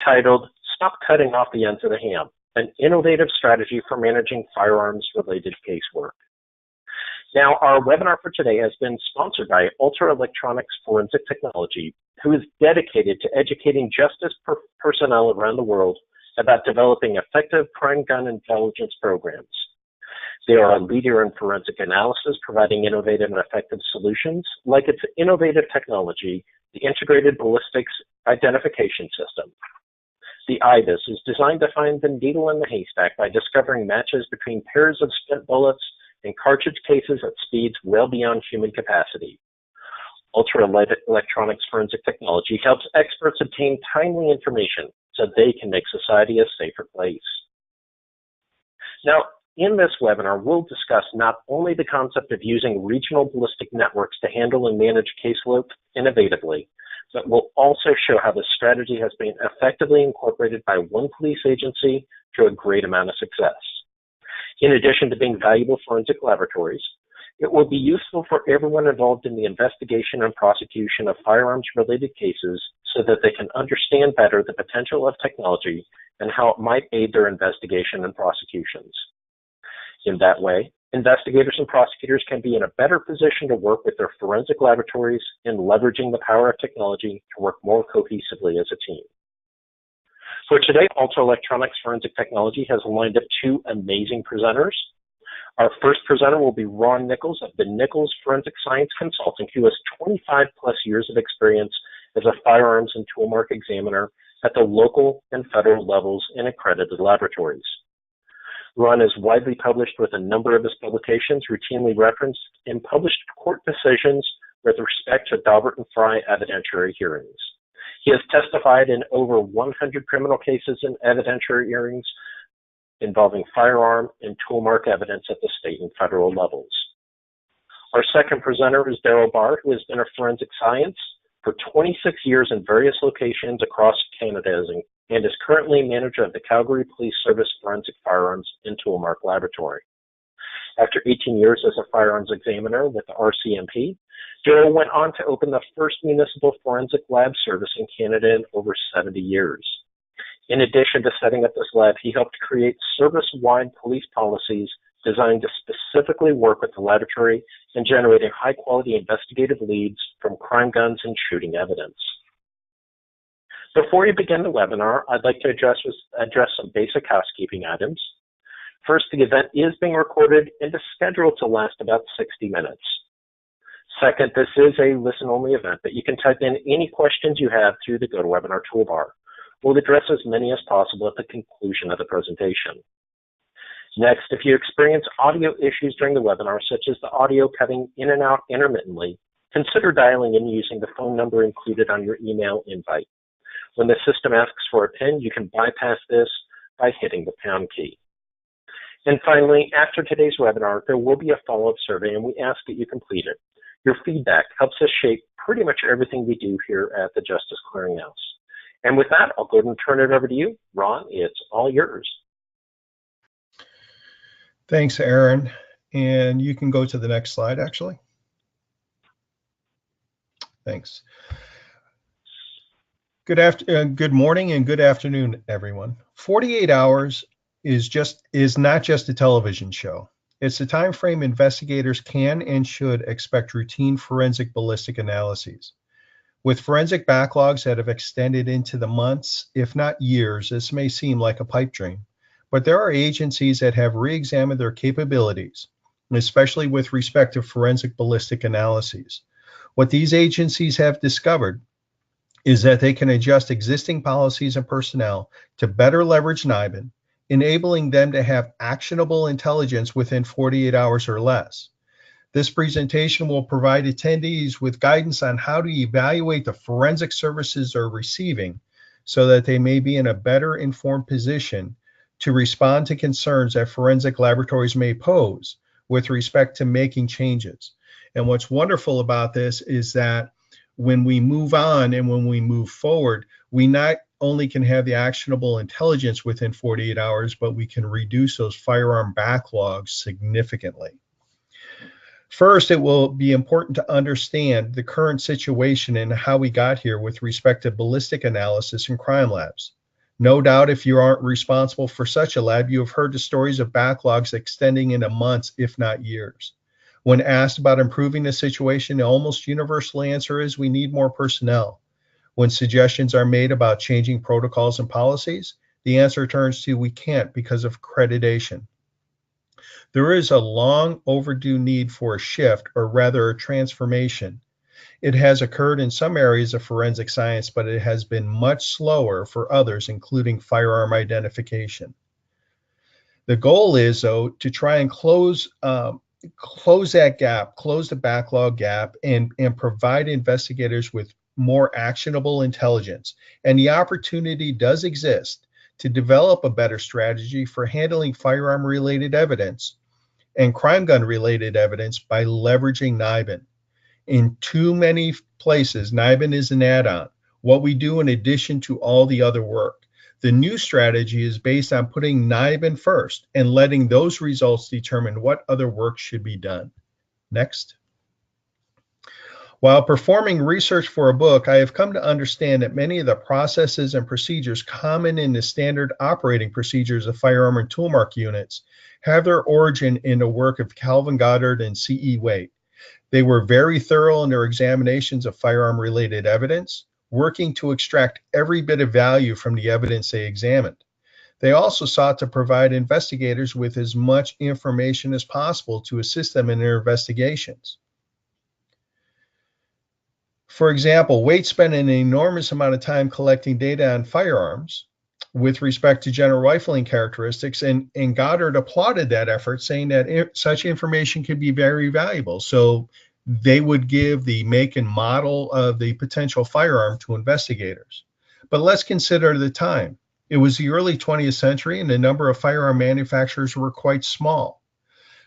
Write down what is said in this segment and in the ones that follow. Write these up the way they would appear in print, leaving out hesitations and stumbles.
entitled Stop Cutting Off the Ends of the Ham, an innovative strategy for managing firearms-related casework. Now, our webinar for today has been sponsored by Ultra Electronics Forensic Technology, who is dedicated to educating justice personnel around the world about developing effective crime gun intelligence programs. They are a leader in forensic analysis, providing innovative and effective solutions, like its innovative technology, the Integrated Ballistics Identification System. The IBIS is designed to find the needle in the haystack by discovering matches between pairs of spent bullets and cartridge cases at speeds well beyond human capacity. Ultra Electronics Forensic Technology helps experts obtain timely information so they can make society a safer place. Now, in this webinar, we'll discuss not only the concept of using regional ballistic networks to handle and manage caseload innovatively, but we'll also show how this strategy has been effectively incorporated by one police agency to a great amount of success. In addition to being valuable forensic laboratories, it will be useful for everyone involved in the investigation and prosecution of firearms-related cases so that they can understand better the potential of technology and how it might aid their investigation and prosecutions. In that way, investigators and prosecutors can be in a better position to work with their forensic laboratories in leveraging the power of technology to work more cohesively as a team. For today, Ultra Electronics Forensic Technology has lined up two amazing presenters. Our first presenter will be Ron Nichols of the Nichols Forensic Science Consulting, who has 25+ years of experience as a firearms and toolmark examiner at the local and federal levels in accredited laboratories. Ron is widely published with a number of his publications, routinely referenced in published court decisions with respect to Daubert and Frye evidentiary hearings. He has testified in over 100 criminal cases and evidentiary hearings involving firearm and toolmark evidence at the state and federal levels. Our second presenter is DARRYL, who has been a forensic science for 26 years in various locations across Canada and is currently manager of the Calgary Police Service Forensic Firearms and Toolmark Laboratory. After 18 years as a firearms examiner with the RCMP, DARRYL went on to open the first municipal forensic lab service in Canada in over 70 years. In addition to setting up this lab, he helped create service-wide police policies designed to specifically work with the laboratory in generating high-quality investigative leads from crime guns and shooting evidence. Before we begin the webinar, I'd like to address some basic housekeeping items. First, the event is being recorded and is scheduled to last about 60 minutes. Second, this is a listen-only event, but you can type in any questions you have through the GoToWebinar toolbar. We'll address as many as possible at the conclusion of the presentation. Next, if you experience audio issues during the webinar, such as the audio cutting in and out intermittently, consider dialing in using the phone number included on your email invite. When the system asks for a PIN, you can bypass this by hitting the pound key. And finally, after today's webinar, there will be a follow-up survey, and we ask that you complete it. Your feedback helps us shape pretty much everything we do here at the Justice Clearinghouse. And with that, I'll go ahead and turn it over to you. Ron, it's all yours. Thanks, Aaron. And you can go to the next slide, actually. Thanks. Good morning and good afternoon, everyone. 48 hours is not just a television show. It's a time frame investigators can and should expect routine forensic ballistic analyses. With forensic backlogs that have extended into the months, if not years, this may seem like a pipe dream. But there are agencies that have re-examined their capabilities, especially with respect to forensic ballistic analyses. What these agencies have discovered is that they can adjust existing policies and personnel to better leverage NIBIN, enabling them to have actionable intelligence within 48 hours or less. This presentation will provide attendees with guidance on how to evaluate the forensic services they're receiving so that they may be in a better informed position to respond to concerns that forensic laboratories may pose with respect to making changes. And what's wonderful about this is that when we move on and when we move forward, we not only can have the actionable intelligence within 48 hours, but we can reduce those firearm backlogs significantly. First, it will be important to understand the current situation and how we got here with respect to ballistic analysis in crime labs. No doubt if you aren't responsible for such a lab, you have heard the stories of backlogs extending into months, if not years. When asked about improving the situation, the almost universal answer is we need more personnel. When suggestions are made about changing protocols and policies, the answer turns to we can't because of accreditation. There is a long overdue need for a shift, or rather a transformation. It has occurred in some areas of forensic science, but it has been much slower for others, including firearm identification. The goal is, though, to try and close that gap, close the backlog gap, and provide investigators with more actionable intelligence. And the opportunity does exist to develop a better strategy for handling firearm-related evidence and crime gun-related evidence by leveraging NIBIN. In too many places, NIBIN is an add-on, what we do in addition to all the other work. The new strategy is based on putting NIBIN first and letting those results determine what other work should be done. Next. While performing research for a book, I have come to understand that many of the processes and procedures common in the standard operating procedures of firearm and toolmark units have their origin in the work of Calvin Goddard and C.E. Waite. They were very thorough in their examinations of firearm-related evidence, working to extract every bit of value from the evidence they examined. They also sought to provide investigators with as much information as possible to assist them in their investigations. For example, Waite spent an enormous amount of time collecting data on firearms with respect to general rifling characteristics, and Goddard applauded that effort, saying that such information could be very valuable. So they would give the make and model of the potential firearm to investigators. But let's consider the time. It was the early 20th century, and the number of firearm manufacturers were quite small.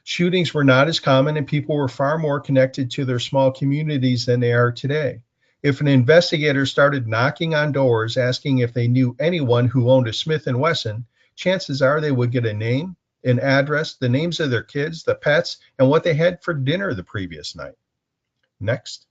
Shootings were not as common, and people were far more connected to their small communities than they are today. If an investigator started knocking on doors asking if they knew anyone who owned a Smith & Wesson, chances are they would get a name, an address, the names of their kids, the pets, and what they had for dinner the previous night. Next.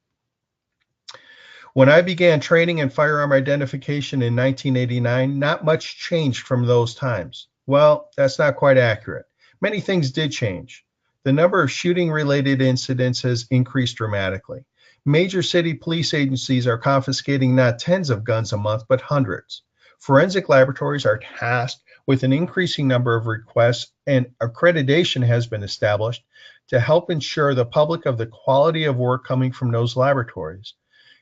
When I began training in firearm identification in 1989, not much changed from those times. Well, that's not quite accurate. Many things did change. The number of shooting-related incidents has increased dramatically. Major city police agencies are confiscating not tens of guns a month, but hundreds. Forensic laboratories are tasked with an increasing number of requests, and accreditation has been established to help ensure the public of the quality of work coming from those laboratories.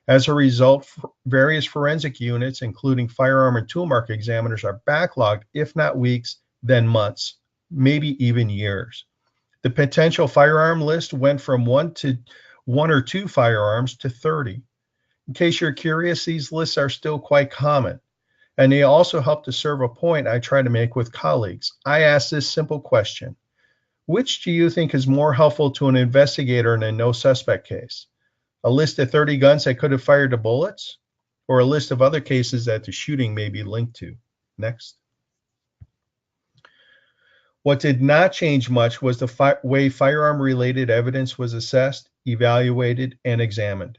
As a result, various forensic units, including firearm and toolmark examiners, are backlogged, if not weeks, then months, maybe even years. The potential firearm list went from one or two firearms to 30. In case you're curious, these lists are still quite common, and they also help to serve a point I try to make with colleagues. I ask this simple question: which do you think is more helpful to an investigator in a no suspect case? A list of 30 guns that could have fired the bullets, or a list of other cases that the shooting may be linked to? Next. What did not change much was the way firearm-related evidence was assessed, evaluated, and examined.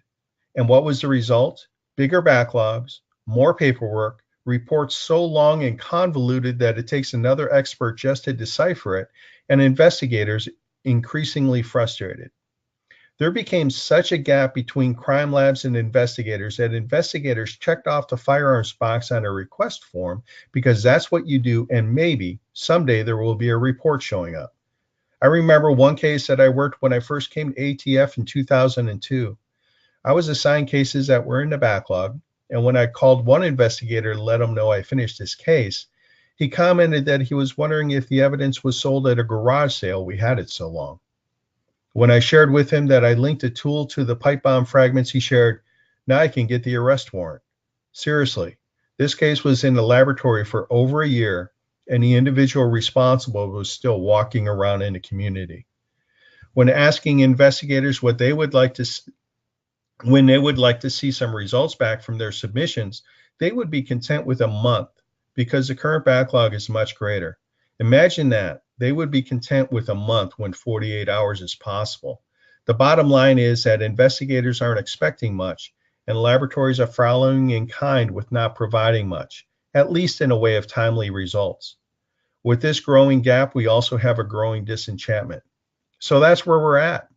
And what was the result? Bigger backlogs, more paperwork, reports so long and convoluted that it takes another expert just to decipher it, and investigators increasingly frustrated. There became such a gap between crime labs and investigators that investigators checked off the firearms box on a request form because that's what you do, and maybe someday there will be a report showing up. I remember one case that I worked when I first came to ATF in 2002. I was assigned cases that were in the backlog, and when I called one investigator to let him know I finished his case, he commented that he was wondering if the evidence was sold at a garage sale. We had it so long. When I shared with him that I linked a tool to the pipe bomb fragments, he shared, "Now I can get the arrest warrant." Seriously, this case was in the laboratory for over a year, and the individual responsible was still walking around in the community. When asking investigators when they would like to see some results back from their submissions, they would be content with a month because the current backlog is much greater. Imagine that. They would be content with a month when 48 hours is possible. The bottom line is that investigators aren't expecting much, and laboratories are following in kind with not providing much. at least in a way of timely results. With this growing gap, we also have a growing disenchantment. So that's where we're at.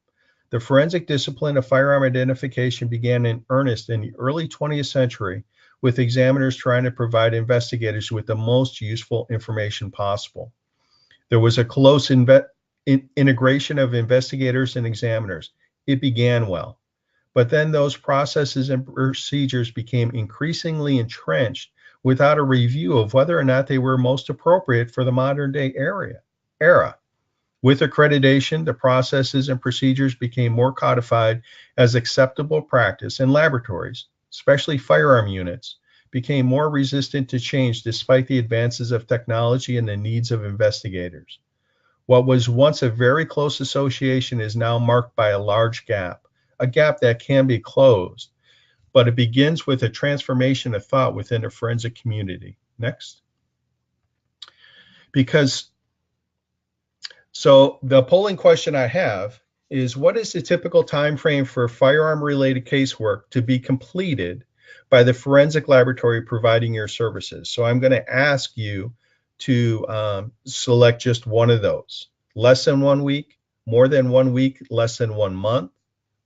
The forensic discipline of firearm identification began in earnest in the early 20th century, with examiners trying to provide investigators with the most useful information possible. There was a close integration of investigators and examiners. It began well. But then those processes and procedures became increasingly entrenched without a review of whether or not they were most appropriate for the modern day era. With accreditation, the processes and procedures became more codified as acceptable practice, and laboratories, especially firearm units, became more resistant to change despite the advances of technology and the needs of investigators. What was once a very close association is now marked by a large gap, a gap that can be closed, but it begins with a transformation of thought within a forensic community. Next. So the polling question I have is, what is the typical time frame for firearm-related casework to be completed by the forensic laboratory providing your services? So I'm going to ask you to select just one of those. Less than 1 week, more than 1 week, less than 1 month,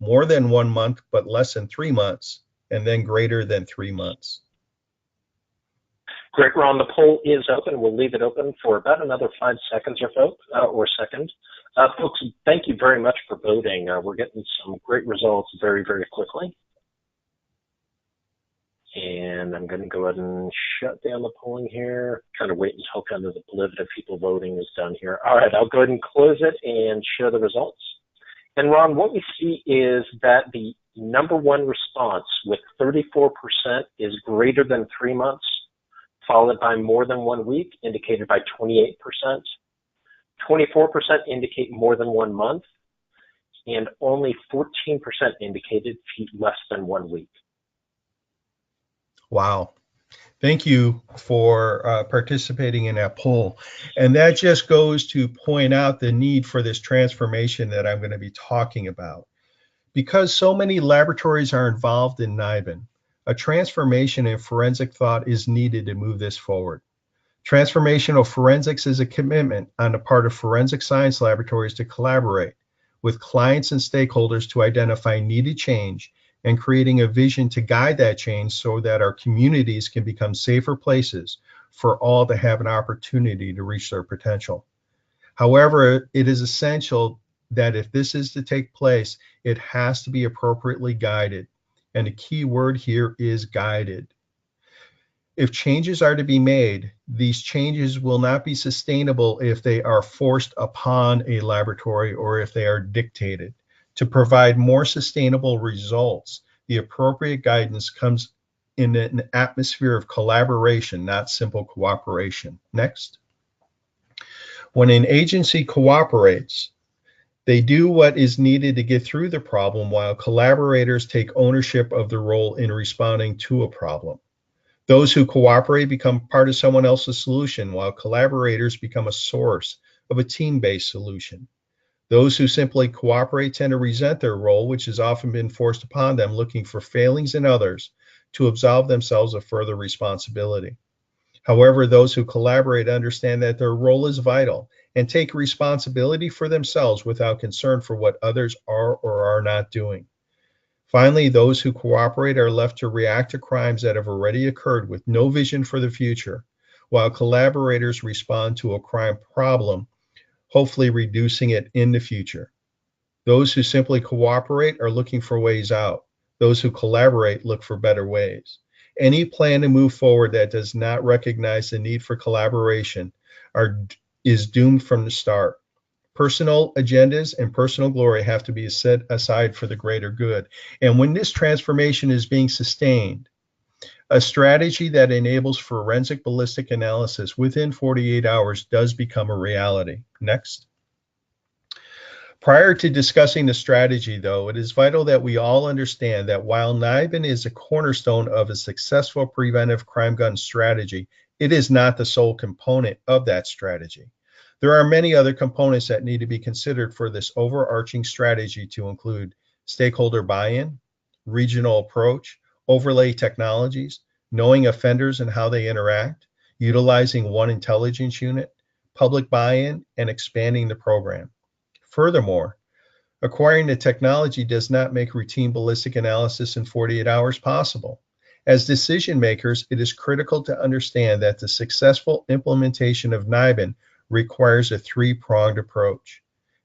more than 1 month, but less than 3 months, and then greater than 3 months. Great, Ron. The poll is open. We'll leave it open for about another 5 seconds or second. Folks, thank you very much for voting. We're getting some great results very, very quickly. And I'm going to go ahead and shut down the polling here. Kind of wait until kind of the blitz of people voting is done here. All right, I'll go ahead and close it and show the results. And Ron, what we see is that the number one response with 34% is greater than 3 months, followed by more than 1 week, indicated by 28%. 24% indicate more than 1 month, and only 14% indicated less than 1 week. Wow. Thank you for participating in that poll. And that just goes to point out the need for this transformation that I'm going to be talking about. Because so many laboratories are involved in NIBIN, a transformation in forensic thought is needed to move this forward. Transformational forensics is a commitment on the part of forensic science laboratories to collaborate with clients and stakeholders to identify needed change and creating a vision to guide that change so that our communities can become safer places for all to have an opportunity to reach their potential. However, it is essential that if this is to take place, it has to be appropriately guided. And the key word here is guided. If changes are to be made, these changes will not be sustainable if they are forced upon a laboratory or if they are dictated. To provide more sustainable results, the appropriate guidance comes in an atmosphere of collaboration, not simple cooperation. Next. When an agency cooperates, they do what is needed to get through the problem while collaborators take ownership of the role in responding to a problem. Those who cooperate become part of someone else's solution, while collaborators become a source of a team-based solution. Those who simply cooperate tend to resent their role, which has often been forced upon them, looking for failings in others to absolve themselves of further responsibility. However, those who collaborate understand that their role is vital and take responsibility for themselves without concern for what others are or are not doing. Finally, those who cooperate are left to react to crimes that have already occurred with no vision for the future, while collaborators respond to a crime problem, hopefully reducing it in the future. Those who simply cooperate are looking for ways out. Those who collaborate look for better ways. Any plan to move forward that does not recognize the need for collaboration is doomed from the start. Personal agendas and personal glory have to be set aside for the greater good. And when this transformation is being sustained, a strategy that enables forensic ballistic analysis within 48 hours does become a reality. Next. Prior to discussing the strategy, though, it is vital that we all understand that while NIBIN is a cornerstone of a successful preventive crime gun strategy, it is not the sole component of that strategy. There are many other components that need to be considered for this overarching strategy to include stakeholder buy-in, regional approach, overlay technologies, knowing offenders and how they interact, utilizing one intelligence unit, public buy-in, and expanding the program. Furthermore, acquiring the technology does not make routine ballistic analysis in 48 hours possible. As decision makers, it is critical to understand that the successful implementation of NIBIN requires a three-pronged approach.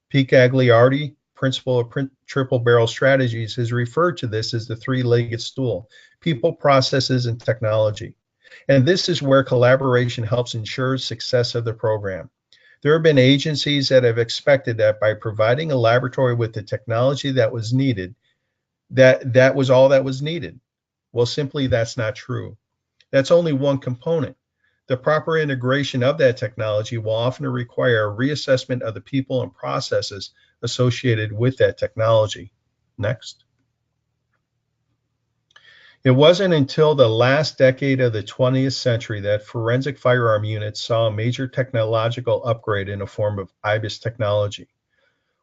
Pete Gagliardi, principal of triple barrel strategies, has referred to this as the three-legged stool: people, processes, and technology. And this is where collaboration helps ensure success of the program. There have been agencies that have expected that by providing a laboratory with the technology that was needed, that was all that was needed. Well, simply that's not true. That's only one component. The proper integration of that technology will often require a reassessment of the people and processes associated with that technology. Next. It wasn't until the last decade of the 20th century that forensic firearm units saw a major technological upgrade in the form of IBIS technology.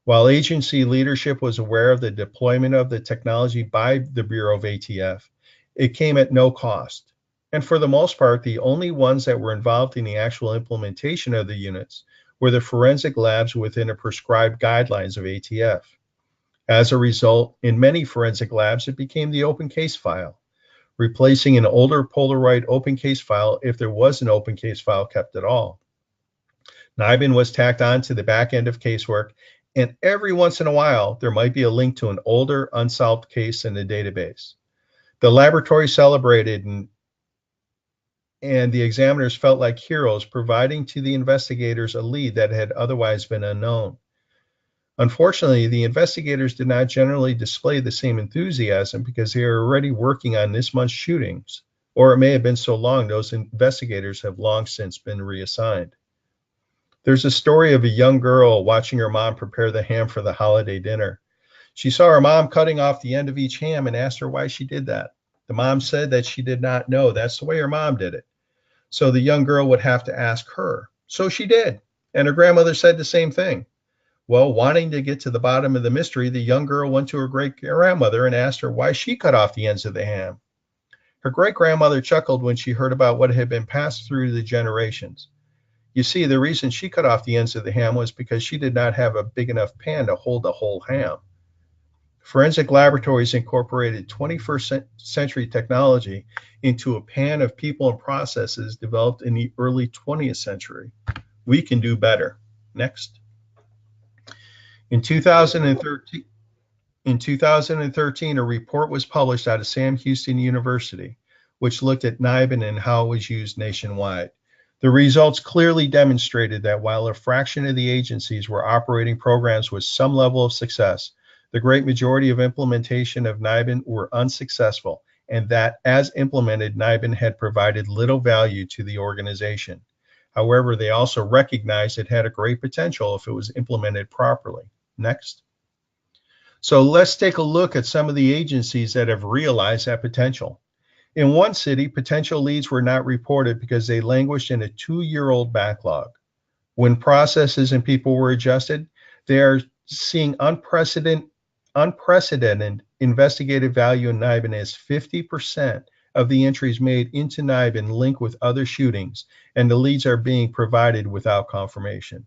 While agency leadership was aware of the deployment of the technology by the Bureau of ATF, it came at no cost. And for the most part, the only ones that were involved in the actual implementation of the units were the forensic labs within the prescribed guidelines of ATF. As a result, in many forensic labs, it became the open case file, replacing an older Polaroid open case file if there was an open case file kept at all. NIBIN was tacked on to the back end of Casework, and every once in a while, there might be a link to an older unsolved case in the database. The laboratory celebrated, and the examiners felt like heroes, providing to the investigators a lead that had otherwise been unknown. Unfortunately, the investigators did not generally display the same enthusiasm because they are already working on this month's shootings, or it may have been so long those investigators have long since been reassigned. There's a story of a young girl watching her mom prepare the ham for the holiday dinner. She saw her mom cutting off the end of each ham and asked her why she did that. The mom said that she did not know. That's the way her mom did it. So the young girl would have to ask her. So she did. And her grandmother said the same thing. Well, wanting to get to the bottom of the mystery, the young girl went to her great-grandmother and asked her why she cut off the ends of the ham. Her great-grandmother chuckled when she heard about what had been passed through the generations. You see, the reason she cut off the ends of the ham was because she did not have a big enough pan to hold the whole ham. Forensic laboratories incorporated 21st century technology into a pan of people and processes developed in the early 20th century. We can do better. Next. In 2013, a report was published out of Sam Houston University, which looked at NIBIN and how it was used nationwide. The results clearly demonstrated that while a fraction of the agencies were operating programs with some level of success, the great majority of implementation of NIBIN were unsuccessful, and that as implemented, NIBIN had provided little value to the organization. However, they also recognized it had a great potential if it was implemented properly. Next. So let's take a look at some of the agencies that have realized that potential. In one city, potential leads were not reported because they languished in a 2-year-old backlog. When processes and people were adjusted, they are seeing unprecedented investigative value in NIBIN as 50% of the entries made into NIBIN link with other shootings, and the leads are being provided without confirmation.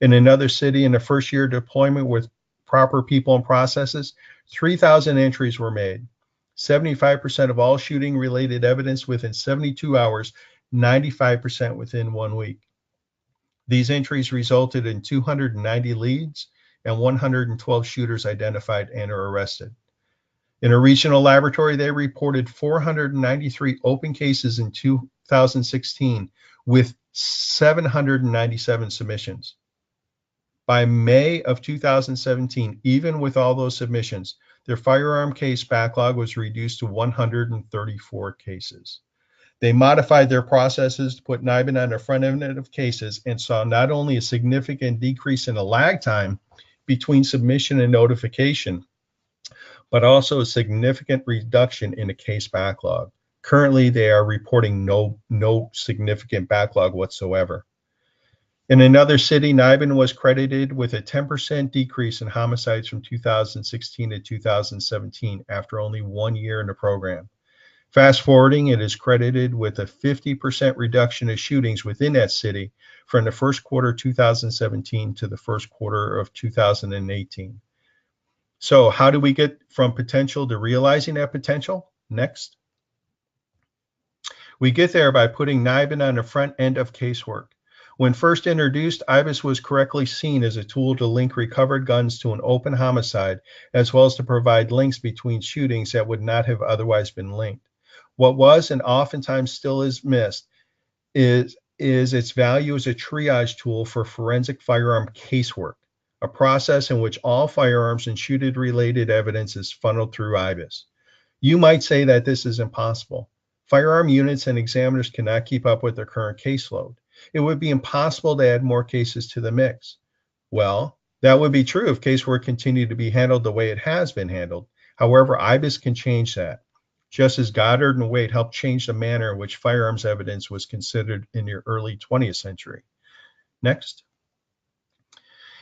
In another city, in the first year deployment with proper people and processes, 3,000 entries were made. 75% of all shooting-related evidence within 72 hours, 95% within 1 week. These entries resulted in 290 leads and 112 shooters identified and or arrested. In a regional laboratory, they reported 493 open cases in 2016 with 797 submissions. By May of 2017, even with all those submissions, their firearm case backlog was reduced to 134 cases. They modified their processes to put NIBIN on the front end of cases and saw not only a significant decrease in the lag time between submission and notification, but also a significant reduction in the case backlog. Currently, they are reporting no significant backlog whatsoever. In another city, NIBIN was credited with a 10% decrease in homicides from 2016 to 2017 after only 1 year in the program. Fast forwarding, it is credited with a 50% reduction of shootings within that city from the first quarter 2017 to the first quarter of 2018. So how do we get from potential to realizing that potential? Next. We get there by putting NIBIN on the front end of casework. When first introduced, IBIS was correctly seen as a tool to link recovered guns to an open homicide, as well as to provide links between shootings that would not have otherwise been linked. What was and oftentimes still is missed is its value as a triage tool for forensic firearm casework, a process in which all firearms and shooting-related evidence is funneled through IBIS. You might say that this is impossible. Firearm units and examiners cannot keep up with their current caseload. It would be impossible to add more cases to the mix. Well, that would be true if casework continued to be handled the way it has been handled. However, IBIS can change that, just as Goddard and Waite helped change the manner in which firearms evidence was considered in the early 20th century. Next.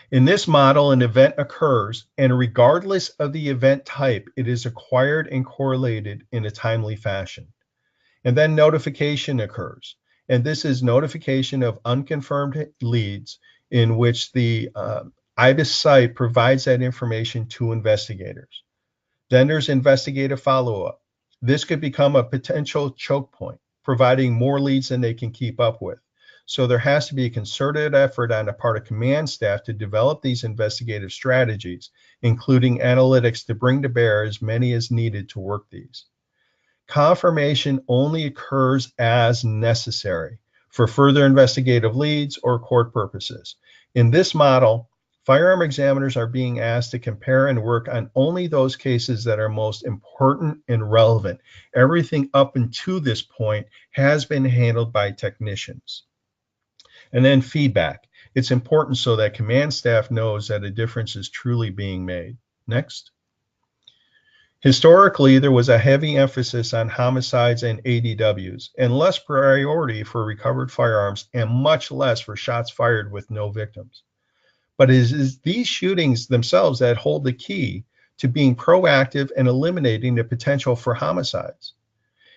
In this model, an event occurs, and regardless of the event type, it is acquired and correlated in a timely fashion. And then notification occurs. And this is notification of unconfirmed leads in which the IBIS site provides that information to investigators. Then there's investigative follow-up. This could become a potential choke point, providing more leads than they can keep up with. So there has to be a concerted effort on the part of command staff to develop these investigative strategies, including analytics to bring to bear as many as needed to work these. Confirmation only occurs as necessary for further investigative leads or court purposes. In this model, firearm examiners are being asked to compare and work on only those cases that are most important and relevant. Everything up until this point has been handled by technicians. And then feedback. It's important so that command staff knows that a difference is truly being made. Next. Historically, there was a heavy emphasis on homicides and ADWs, and less priority for recovered firearms, and much less for shots fired with no victims. But it is these shootings themselves that hold the key to being proactive and eliminating the potential for homicides.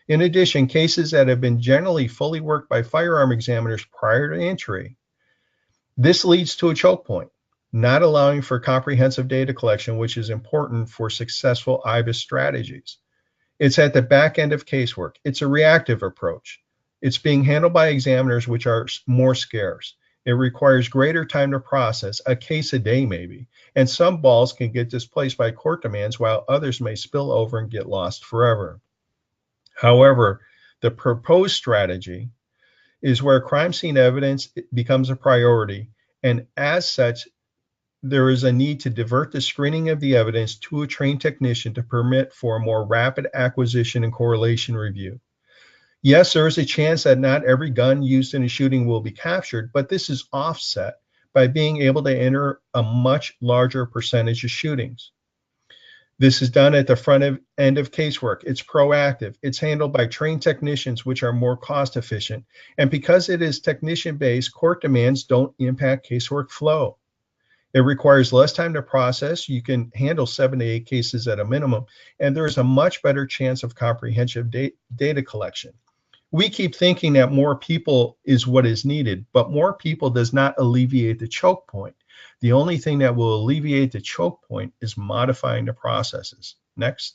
In addition, cases that have been generally fully worked by firearm examiners prior to entry, this leads to a choke point, not allowing for comprehensive data collection, which is important for successful IBIS strategies. It's at the back end of casework. It's a reactive approach. It's being handled by examiners, which are more scarce. It requires greater time to process, a case a day maybe, and some balls can get displaced by court demands while others may spill over and get lost forever. However, the proposed strategy is where crime scene evidence becomes a priority, and as such, there is a need to divert the screening of the evidence to a trained technician to permit for a more rapid acquisition and correlation review. Yes, there is a chance that not every gun used in a shooting will be captured, but this is offset by being able to enter a much larger percentage of shootings. This is done at the front end of casework. It's proactive. It's handled by trained technicians, which are more cost efficient. And because it is technician-based, court demands don't impact casework flow. It requires less time to process. You can handle 7 to 8 cases at a minimum, and there is a much better chance of comprehensive data collection. We keep thinking that more people is what is needed, but more people does not alleviate the choke point. The only thing that will alleviate the choke point is modifying the processes. Next.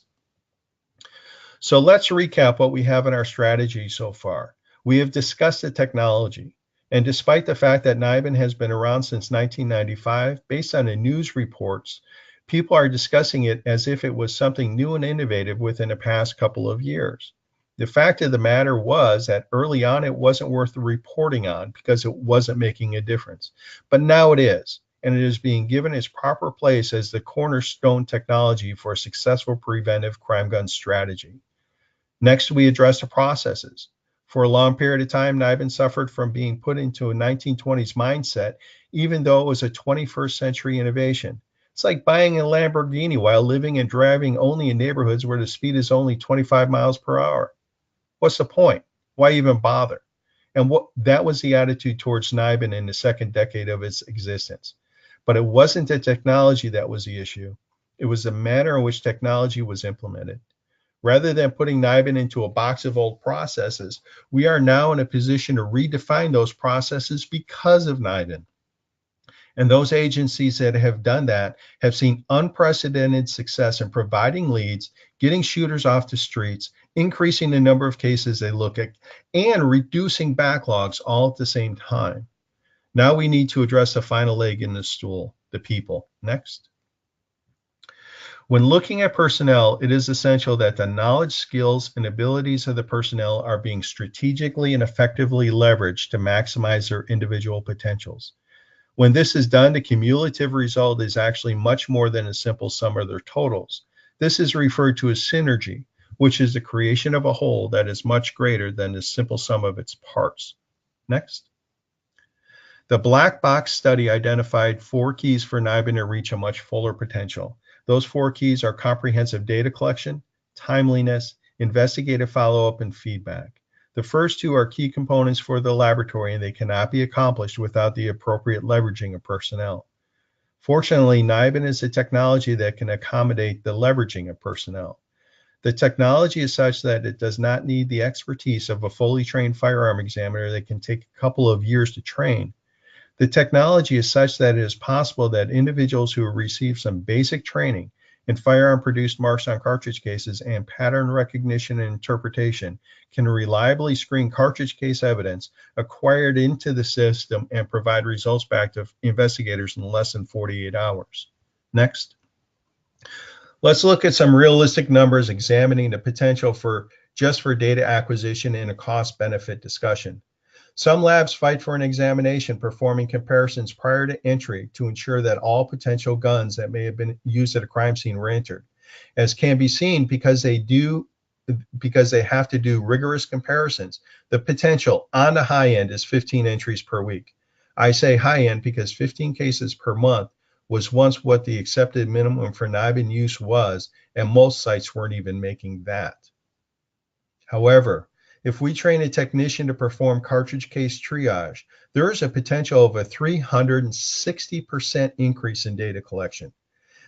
So let's recap what we have in our strategy so far. We have discussed the technology. And despite the fact that NIBIN has been around since 1995, based on the news reports, people are discussing it as if it was something new and innovative within the past couple of years. The fact of the matter was that early on it wasn't worth reporting on because it wasn't making a difference. But now it is, and it is being given its proper place as the cornerstone technology for a successful preventive crime gun strategy. Next, we address the processes. For a long period of time, NIBIN suffered from being put into a 1920s mindset, even though it was a 21st century innovation. It's like buying a Lamborghini while living and driving only in neighborhoods where the speed is only 25 miles per hour. What's the point? Why even bother? And that was the attitude towards NIBIN in the second decade of its existence. But it wasn't the technology that was the issue. It was the manner in which technology was implemented. Rather than putting NIBIN into a box of old processes, we are now in a position to redefine those processes because of NIBIN. And those agencies that have done that have seen unprecedented success in providing leads, getting shooters off the streets, increasing the number of cases they look at, and reducing backlogs all at the same time. Now we need to address the final leg in the stool, the people. Next. When looking at personnel, it is essential that the knowledge, skills, and abilities of the personnel are being strategically and effectively leveraged to maximize their individual potentials. When this is done, the cumulative result is actually much more than a simple sum of their totals. This is referred to as synergy, which is the creation of a whole that is much greater than the simple sum of its parts. Next. The black box study identified 4 keys for NIBIN to reach a much fuller potential. Those 4 keys are comprehensive data collection, timeliness, investigative follow-up, and feedback. The first 2 are key components for the laboratory, and they cannot be accomplished without the appropriate leveraging of personnel. Fortunately, NIBIN is a technology that can accommodate the leveraging of personnel. The technology is such that it does not need the expertise of a fully trained firearm examiner that can take a couple of years to train. The technology is such that it is possible that individuals who have received some basic training in firearm-produced marks on cartridge cases and pattern recognition and interpretation can reliably screen cartridge case evidence acquired into the system and provide results back to investigators in less than 48 hours. Next. Let's look at some realistic numbers examining the potential for data acquisition in a cost-benefit discussion. Some labs fight for an examination, performing comparisons prior to entry to ensure that all potential guns that may have been used at a crime scene were entered. As can be seen, because they have to do rigorous comparisons, the potential on the high end is 15 entries per week. I say high end because 15 cases per month was once what the accepted minimum for NIBIN use was, and most sites weren't even making that. However, if we train a technician to perform cartridge case triage, there is a potential of a 360% increase in data collection.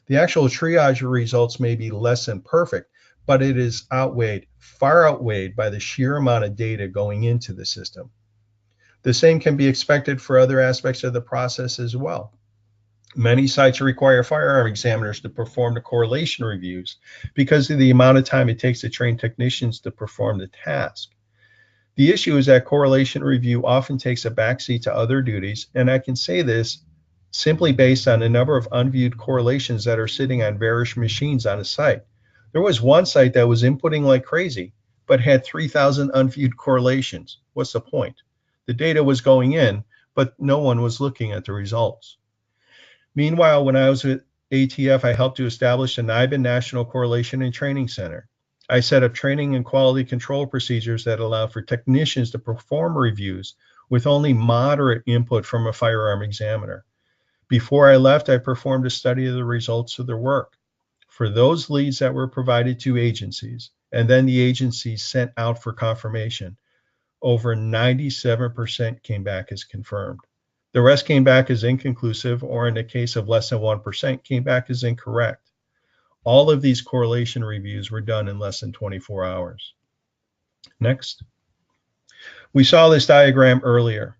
The actual triage results may be less than perfect, but it is far outweighed by the sheer amount of data going into the system. The same can be expected for other aspects of the process as well. Many sites require firearm examiners to perform the correlation reviews because of the amount of time it takes to train technicians to perform the task. The issue is that correlation review often takes a backseat to other duties, and I can say this simply based on the number of unviewed correlations that are sitting on various machines on a site. There was one site that was inputting like crazy, but had 3,000 unviewed correlations. What's the point? The data was going in, but no one was looking at the results. Meanwhile, when I was at ATF, I helped to establish the NIBIN National Correlation and Training Center. I set up training and quality control procedures that allow for technicians to perform reviews with only moderate input from a firearm examiner. Before I left, I performed a study of the results of their work. For those leads that were provided to agencies, and then the agencies sent out for confirmation, over 97% came back as confirmed. The rest came back as inconclusive, or in the case of less than 1%, came back as incorrect. All of these correlation reviews were done in less than 24 hours. Next. We saw this diagram earlier.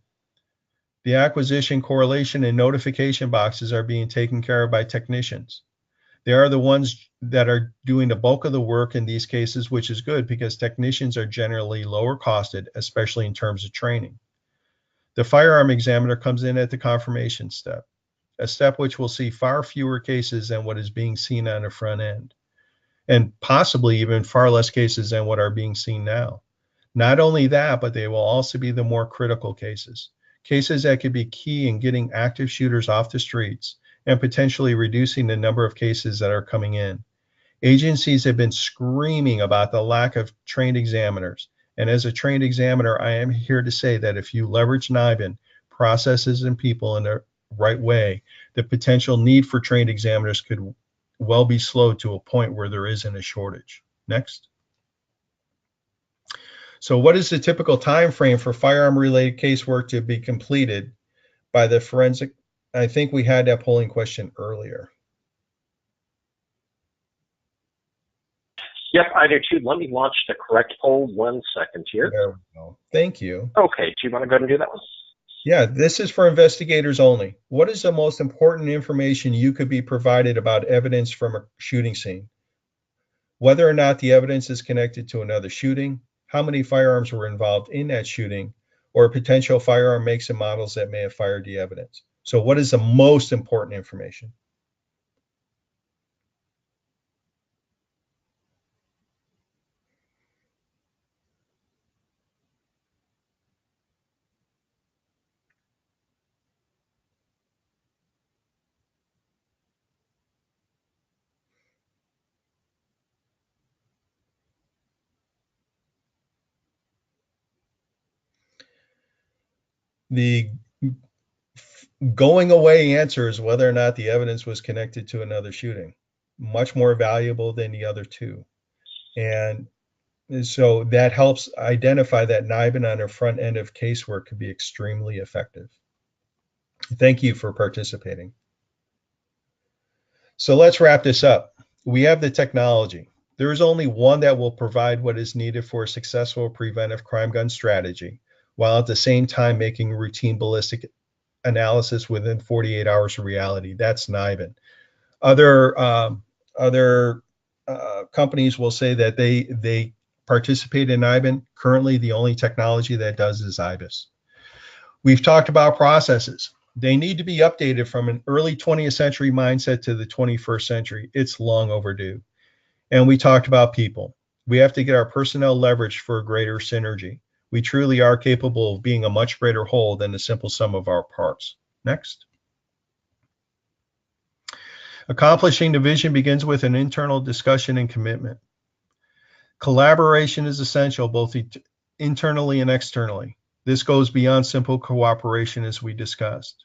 The acquisition, correlation, and notification boxes are being taken care of by technicians. They are the ones that are doing the bulk of the work in these cases, which is good because technicians are generally lower costed, especially in terms of training. The firearm examiner comes in at the confirmation step, a step which will see far fewer cases than what is being seen on the front end, and possibly even far less cases than what are being seen now. Not only that, but they will also be the more critical cases that could be key in getting active shooters off the streets and potentially reducing the number of cases that are coming in. Agencies have been screaming about the lack of trained examiners, and as a trained examiner, I am here to say that if you leverage NIBIN, processes, and people in the right way, the potential need for trained examiners could well be slowed to a point where there isn't a shortage. Next. So what is the typical time frame for firearm-related casework to be completed by the forensic? I think we had that polling question earlier. Yep, I do too. Let me launch the correct poll 1 second here. There we go. Thank you. Okay, do you want to go ahead and do that one? Yeah, this is for investigators only. What is the most important information you could be provided about evidence from a shooting scene? Whether or not the evidence is connected to another shooting, how many firearms were involved in that shooting, or potential firearm makes and models that may have fired the evidence. So what is the most important information? The going away answer is whether or not the evidence was connected to another shooting. Much more valuable than the other two. And so that helps identify that NIBIN on the front end of casework could be extremely effective. Thank you for participating. So let's wrap this up. We have the technology. There is only one that will provide what is needed for a successful preventive crime gun strategy, while at the same time making routine ballistic analysis within 48 hours of reality. That's NIBIN. Other companies will say that they participate in NIBIN. Currently, the only technology that does is IBIS. We've talked about processes. They need to be updated from an early 20th century mindset to the 21st century. It's long overdue. And we talked about people. We have to get our personnel leveraged for a greater synergy. We truly are capable of being a much greater whole than the simple sum of our parts. Next. Accomplishing the vision begins with an internal discussion and commitment. Collaboration is essential both internally and externally. This goes beyond simple cooperation as we discussed.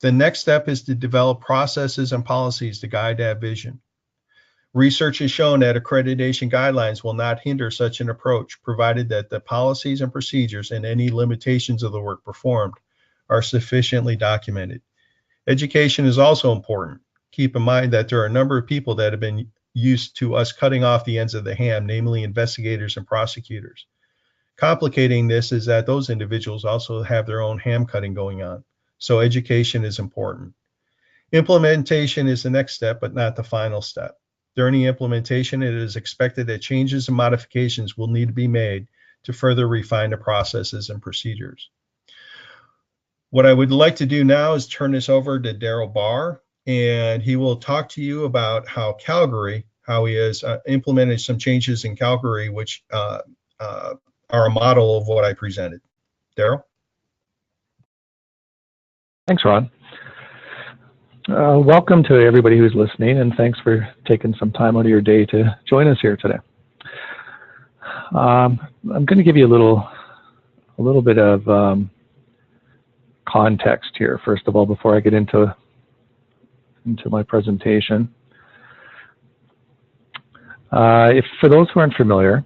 The next step is to develop processes and policies to guide that vision. Research has shown that accreditation guidelines will not hinder such an approach, provided that the policies and procedures and any limitations of the work performed are sufficiently documented. Education is also important. Keep in mind that there are a number of people that have been used to us cutting off the ends of the ham, namely investigators and prosecutors. Complicating this is that those individuals also have their own ham cutting going on. So education is important. Implementation is the next step, but not the final step. During the implementation, it is expected that changes and modifications will need to be made to further refine the processes and procedures. What I would like to do now is turn this over to DARRYL BARR, and he will talk to you about how he has implemented some changes in Calgary, which are a model of what I presented. DARRYL? Thanks, Ron. Welcome to everybody who's listening, and thanks for taking some time out of your day to join us here today. I'm going to give you a little bit of context here, first of all, before I get into my presentation. For those who aren't familiar,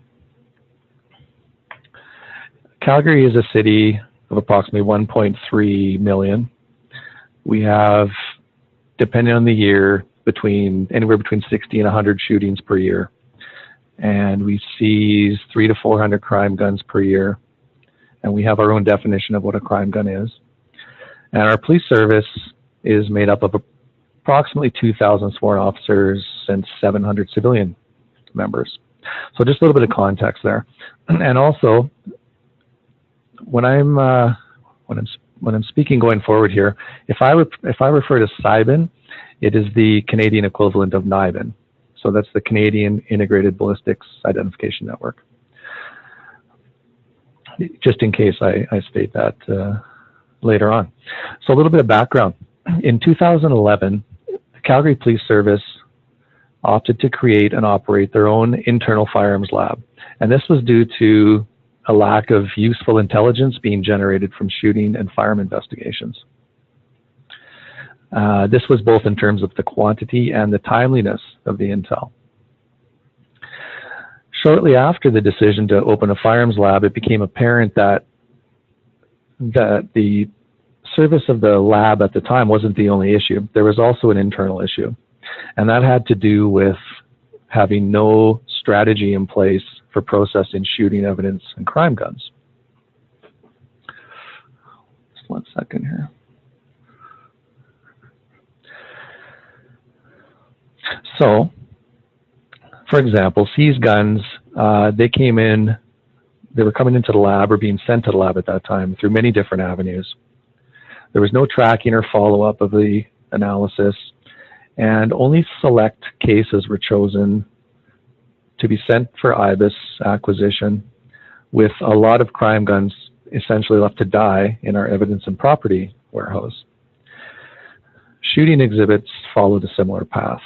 Calgary is a city of approximately 1.3 million. We have, depending on the year, anywhere between 60 and 100 shootings per year. And we seize 300 to 400 crime guns per year. And we have our own definition of what a crime gun is. And our police service is made up of approximately 2,000 sworn officers and 700 civilian members. So just a little bit of context there. And also, when I'm speaking going forward here, if I refer to CIBIN, it is the Canadian equivalent of NIBIN. So that's the Canadian Integrated Ballistics Identification Network. Just in case I state that later on. So a little bit of background. In 2011, the Calgary Police Service opted to create and operate their own internal firearms lab. And this was due to a lack of useful intelligence being generated from shooting and firearm investigations. This was both in terms of the quantity and the timeliness of the intel. Shortly after the decision to open a firearms lab, it became apparent that the service of the lab at the time wasn't the only issue. There was also an internal issue, and that had to do with having no strategy in place for processing shooting evidence and crime guns. Just 1 second here. So, for example, seized guns, they were coming into the lab or being sent to the lab at that time through many different avenues. There was no tracking or follow-up of the analysis, and only select cases were chosen to be sent for IBIS acquisition, with a lot of crime guns essentially left to die in our evidence and property warehouse. Shooting exhibits followed a similar path.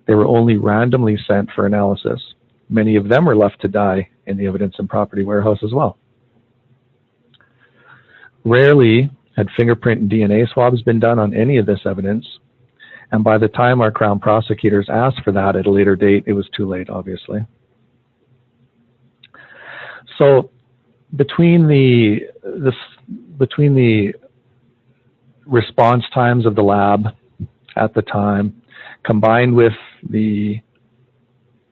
They were only randomly sent for analysis. Many of them were left to die in the evidence and property warehouse as well. Rarely had fingerprint and DNA swabs been done on any of this evidence, and by the time our Crown prosecutors asked for that at a later date, it was too late, obviously. So between the response times of the lab at the time, combined with the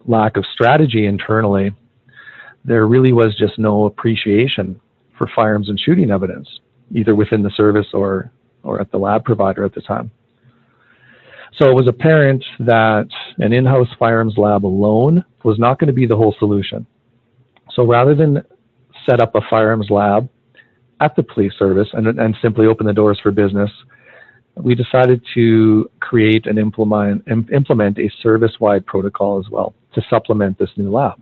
lack of strategy internally, there really was just no appreciation for firearms and shooting evidence, either within the service or at the lab provider at the time. So it was apparent that an in-house firearms lab alone was not going to be the whole solution. So rather than set up a firearms lab at the police service and simply open the doors for business, we decided to create and implement a service-wide protocol as well to supplement this new lab.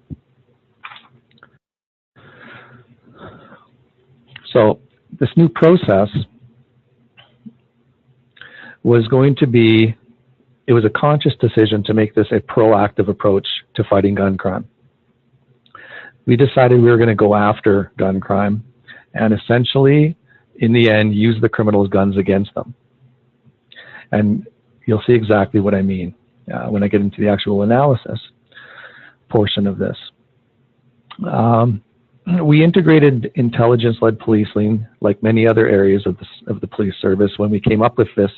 So this new process was going to be, it was a conscious decision to make this a proactive approach to fighting gun crime. We decided we were going to go after gun crime and essentially, in the end, use the criminals' guns against them. And you'll see exactly what I mean when I get into the actual analysis portion of this. We integrated intelligence-led policing like many other areas of the police service when we came up with this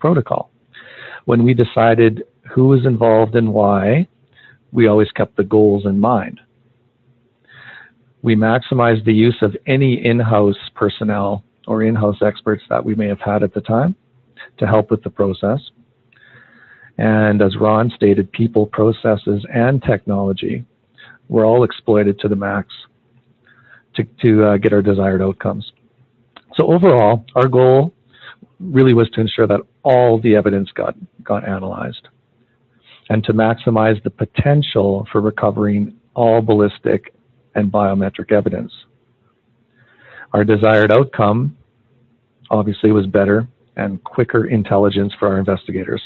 protocol. When we decided who was involved and why, we always kept the goals in mind. We maximized the use of any in-house personnel or in-house experts that we may have had at the time to help with the process. And as Ron stated, people, processes, and technology were all exploited to the max to get our desired outcomes. So overall, our goal really was to ensure that all the evidence got analyzed and to maximize the potential for recovering all ballistic and biometric evidence. Our desired outcome obviously was better and quicker intelligence for our investigators.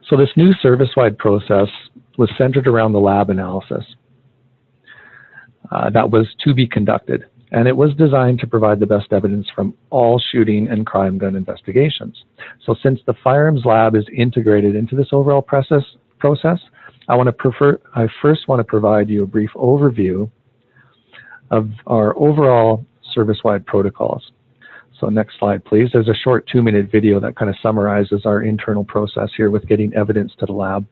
So this new service-wide process was centered around the lab analysis that was to be conducted, and it was designed to provide the best evidence from all shooting and crime gun investigations. So since the firearms lab is integrated into this overall process, I first want to provide you a brief overview of our overall service-wide protocols. So next slide, please. There's a short 2-minute video that kind of summarizes our internal process here with getting evidence to the lab.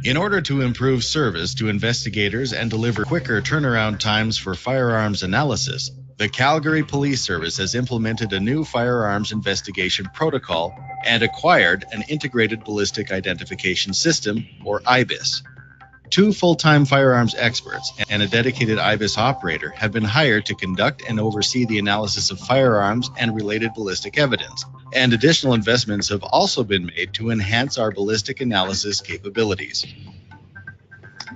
In order to improve service to investigators and deliver quicker turnaround times for firearms analysis, the Calgary Police Service has implemented a new firearms investigation protocol and acquired an integrated ballistic identification system, or IBIS. 2 full-time firearms experts and a dedicated IBIS operator have been hired to conduct and oversee the analysis of firearms and related ballistic evidence, and additional investments have also been made to enhance our ballistic analysis capabilities.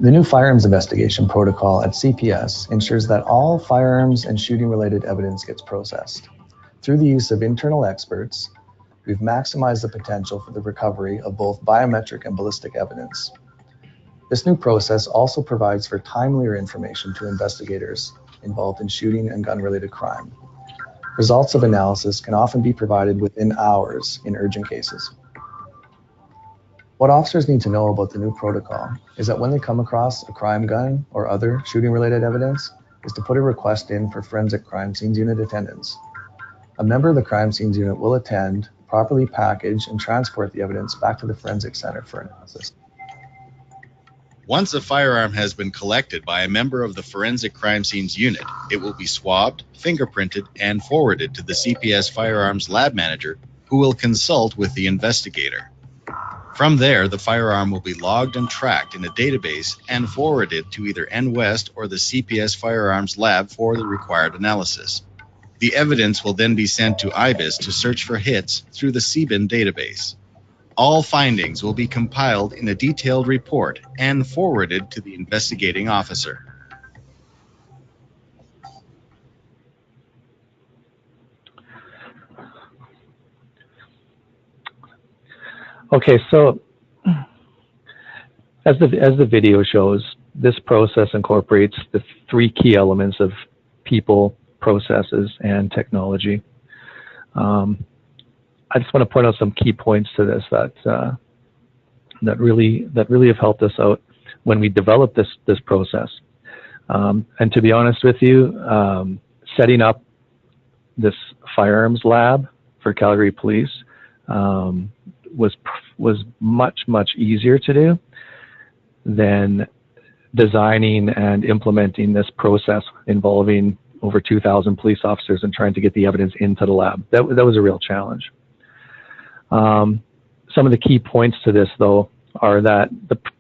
The new firearms investigation protocol at CPS ensures that all firearms and shooting-related evidence gets processed. Through the use of internal experts, we've maximized the potential for the recovery of both biometric and ballistic evidence. This new process also provides for timelier information to investigators involved in shooting and gun-related crime. Results of analysis can often be provided within hours in urgent cases. What officers need to know about the new protocol is that when they come across a crime gun or other shooting-related evidence, is to put a request in for forensic crime scenes unit attendance. A member of the crime scenes unit will attend, properly package, and transport the evidence back to the forensic center for analysis. Once a firearm has been collected by a member of the Forensic Crime Scenes Unit, it will be swabbed, fingerprinted, and forwarded to the CPS Firearms Lab Manager, who will consult with the investigator. From there, the firearm will be logged and tracked in a database and forwarded to either NWest or the CPS Firearms Lab for the required analysis. The evidence will then be sent to IBIS to search for hits through the CBIN database. All findings will be compiled in a detailed report and forwarded to the investigating officer. Okay, so as the video shows, this process incorporates the three key elements of people, processes, and technology. I just want to point out some key points to this that really have helped us out when we developed this process. And to be honest with you, setting up this firearms lab for Calgary Police was much easier to do than designing and implementing this process involving over 2,000 police officers and trying to get the evidence into the lab. That was a real challenge. Some of the key points to this, though, are that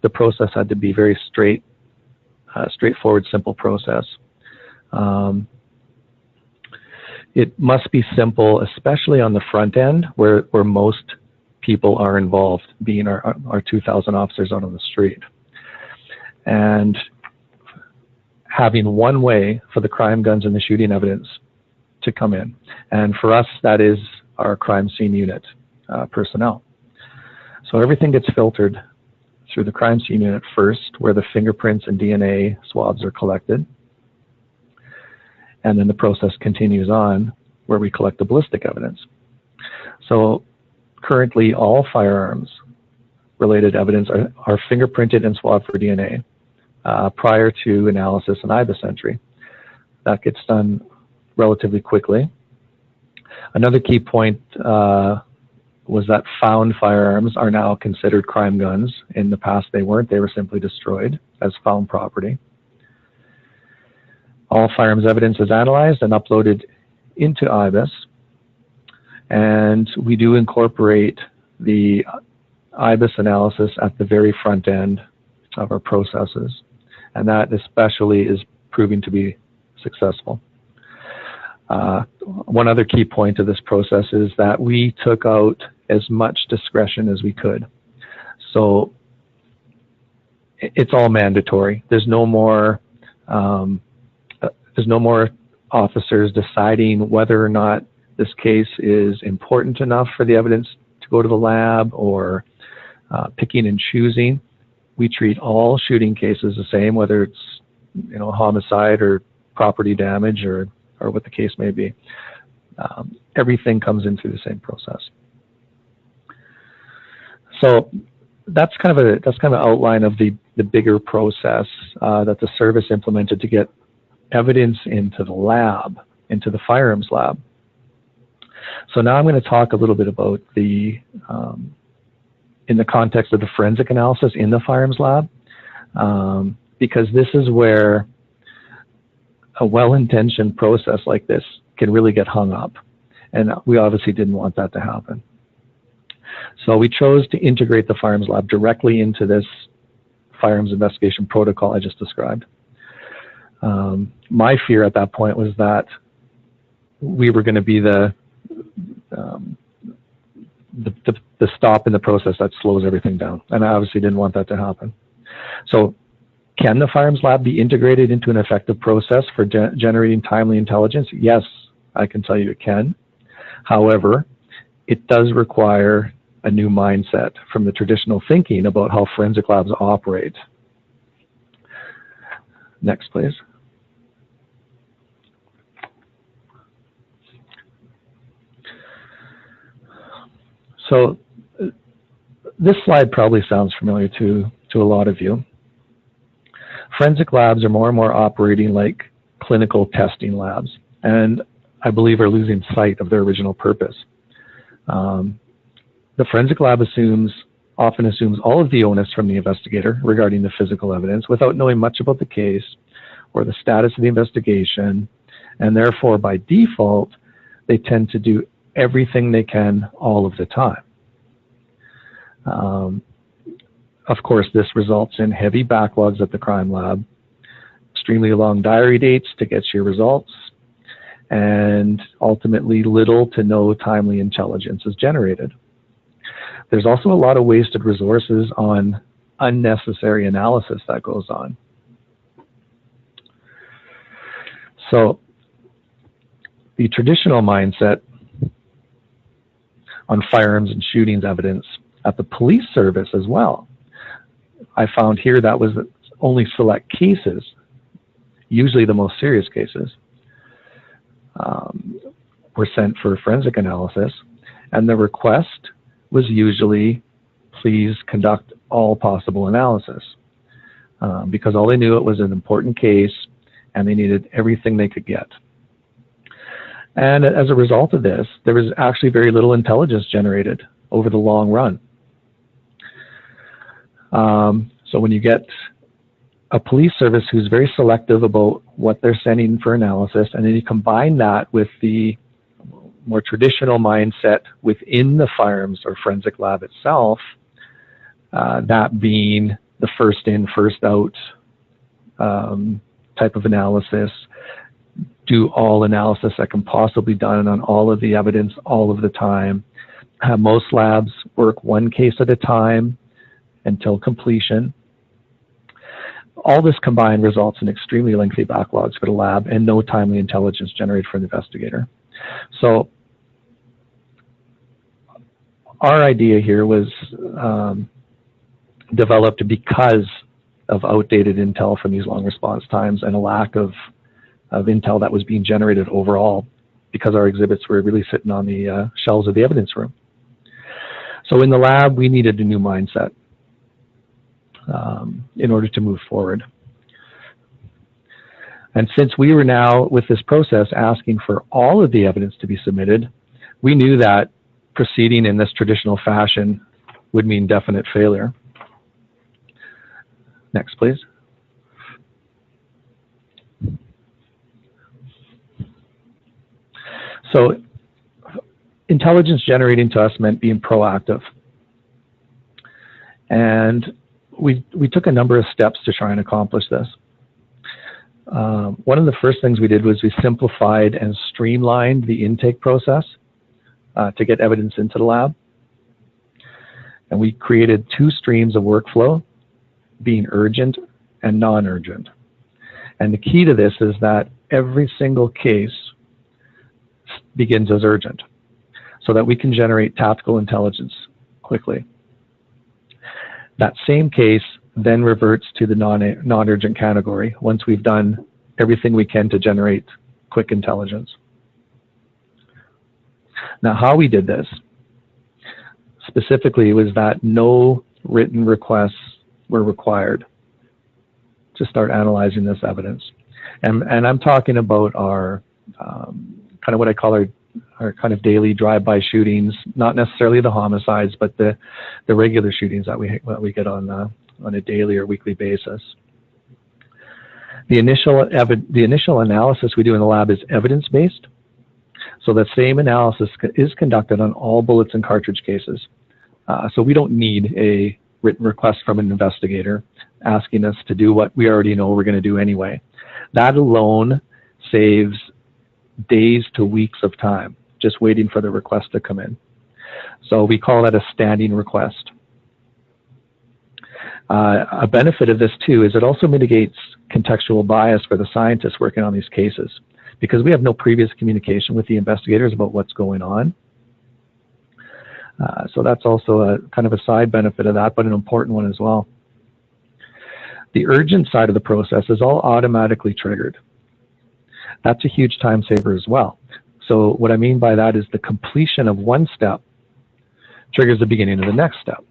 the process had to be very straightforward, simple process. It must be simple, especially on the front end, where most people are involved, being our 2,000 officers out on the street. And having one way for the crime guns and the shooting evidence to come in. And for us, that is our crime scene unit personnel. So everything gets filtered through the crime scene unit first, where the fingerprints and DNA swabs are collected. And then the process continues on where we collect the ballistic evidence. So currently all firearms related evidence are fingerprinted and swabbed for DNA prior to analysis and IBIS entry. That gets done relatively quickly. Another key point was that found firearms are now considered crime guns. In the past they weren't, they were simply destroyed as found property. All firearms evidence is analyzed and uploaded into IBIS, and we do incorporate the IBIS analysis at the very front end of our processes, and that especially is proving to be successful. One other key point of this process is that we took out as much discretion as we could. So it's all mandatory. There's no more officers deciding whether or not this case is important enough for the evidence to go to the lab, or picking and choosing. We treat all shooting cases the same, whether it's homicide or property damage or what the case may be. Everything comes in through the same process. So that's kind of an outline of the bigger process that the service implemented to get evidence into the lab, into the firearms lab. So now I'm going to talk a little bit about in the context of the forensic analysis in the firearms lab, because this is where a well-intentioned process like this can really get hung up. And we obviously didn't want that to happen. So we chose to integrate the firearms lab directly into this firearms investigation protocol I just described. My fear at that point was that we were going to be the stop in the process that slows everything down, and I obviously didn't want that to happen. So can the firearms lab be integrated into an effective process for generating timely intelligence? Yes, I can tell you it can. However, it does require a new mindset from the traditional thinking about how forensic labs operate. Next, please. So this slide probably sounds familiar to a lot of you. Forensic labs are more and more operating like clinical testing labs, and I believe are losing sight of their original purpose. The forensic lab often assumes all of the onus from the investigator regarding the physical evidence without knowing much about the case or the status of the investigation, and therefore by default they tend to do everything they can all of the time. Of course, this results in heavy backlogs at the crime lab, extremely long diary dates to get your results, and ultimately little to no timely intelligence is generated. There's also a lot of wasted resources on unnecessary analysis that goes on. So the traditional mindset on firearms and shootings evidence at the police service as well, I found here that was only select cases, usually the most serious cases, were sent for forensic analysis, and the request was usually, please conduct all possible analysis, because all they knew it was an important case and they needed everything they could get. And as a result of this, there was actually very little intelligence generated over the long run. So when you get a police service who's very selective about what they're sending for analysis, and then you combine that with the more traditional mindset within the firearms or forensic lab itself, that being the first in, first out type of analysis, do all analysis that can possibly be done on all of the evidence all of the time. Most labs work one case at a time until completion. All this combined results in extremely lengthy backlogs for the lab and no timely intelligence generated for the investigator. So our idea here was developed because of outdated intel from these long response times and a lack of intel that was being generated overall, because our exhibits were really sitting on the shelves of the evidence room. So in the lab, we needed a new mindset in order to move forward. And since we were now, with this process, asking for all of the evidence to be submitted, we knew that proceeding in this traditional fashion would mean definite failure. Next, please. So intelligence generating to us meant being proactive. And we took a number of steps to try and accomplish this. One of the first things we did was we simplified and streamlined the intake process to get evidence into the lab. And we created 2 streams of workflow, being urgent and non-urgent. And the key to this is that every single case begins as urgent, so that we can generate tactical intelligence quickly. That same case then reverts to the non-urgent category once we've done everything we can to generate quick intelligence. Now, how we did this specifically was that no written requests were required to start analyzing this evidence. And I'm talking about our kind of what I call our kind of daily drive-by shootings, not necessarily the homicides, but the regular shootings that we get on a daily or weekly basis. The initial analysis we do in the lab is evidence-based. So the same analysis is conducted on all bullets and cartridge cases. So we don't need a written request from an investigator asking us to do what we already know we're going to do anyway. That alone saves days to weeks of time just waiting for the request to come in. So we call that a standing request. A benefit of this too is it also mitigates contextual bias for the scientists working on these cases, because we have no previous communication with the investigators about what's going on. So that's also a kind of a side benefit of that, but an important one as well. The urgent side of the process is all automatically triggered. That's a huge time saver as well. So what I mean by that is the completion of one step triggers the beginning of the next step.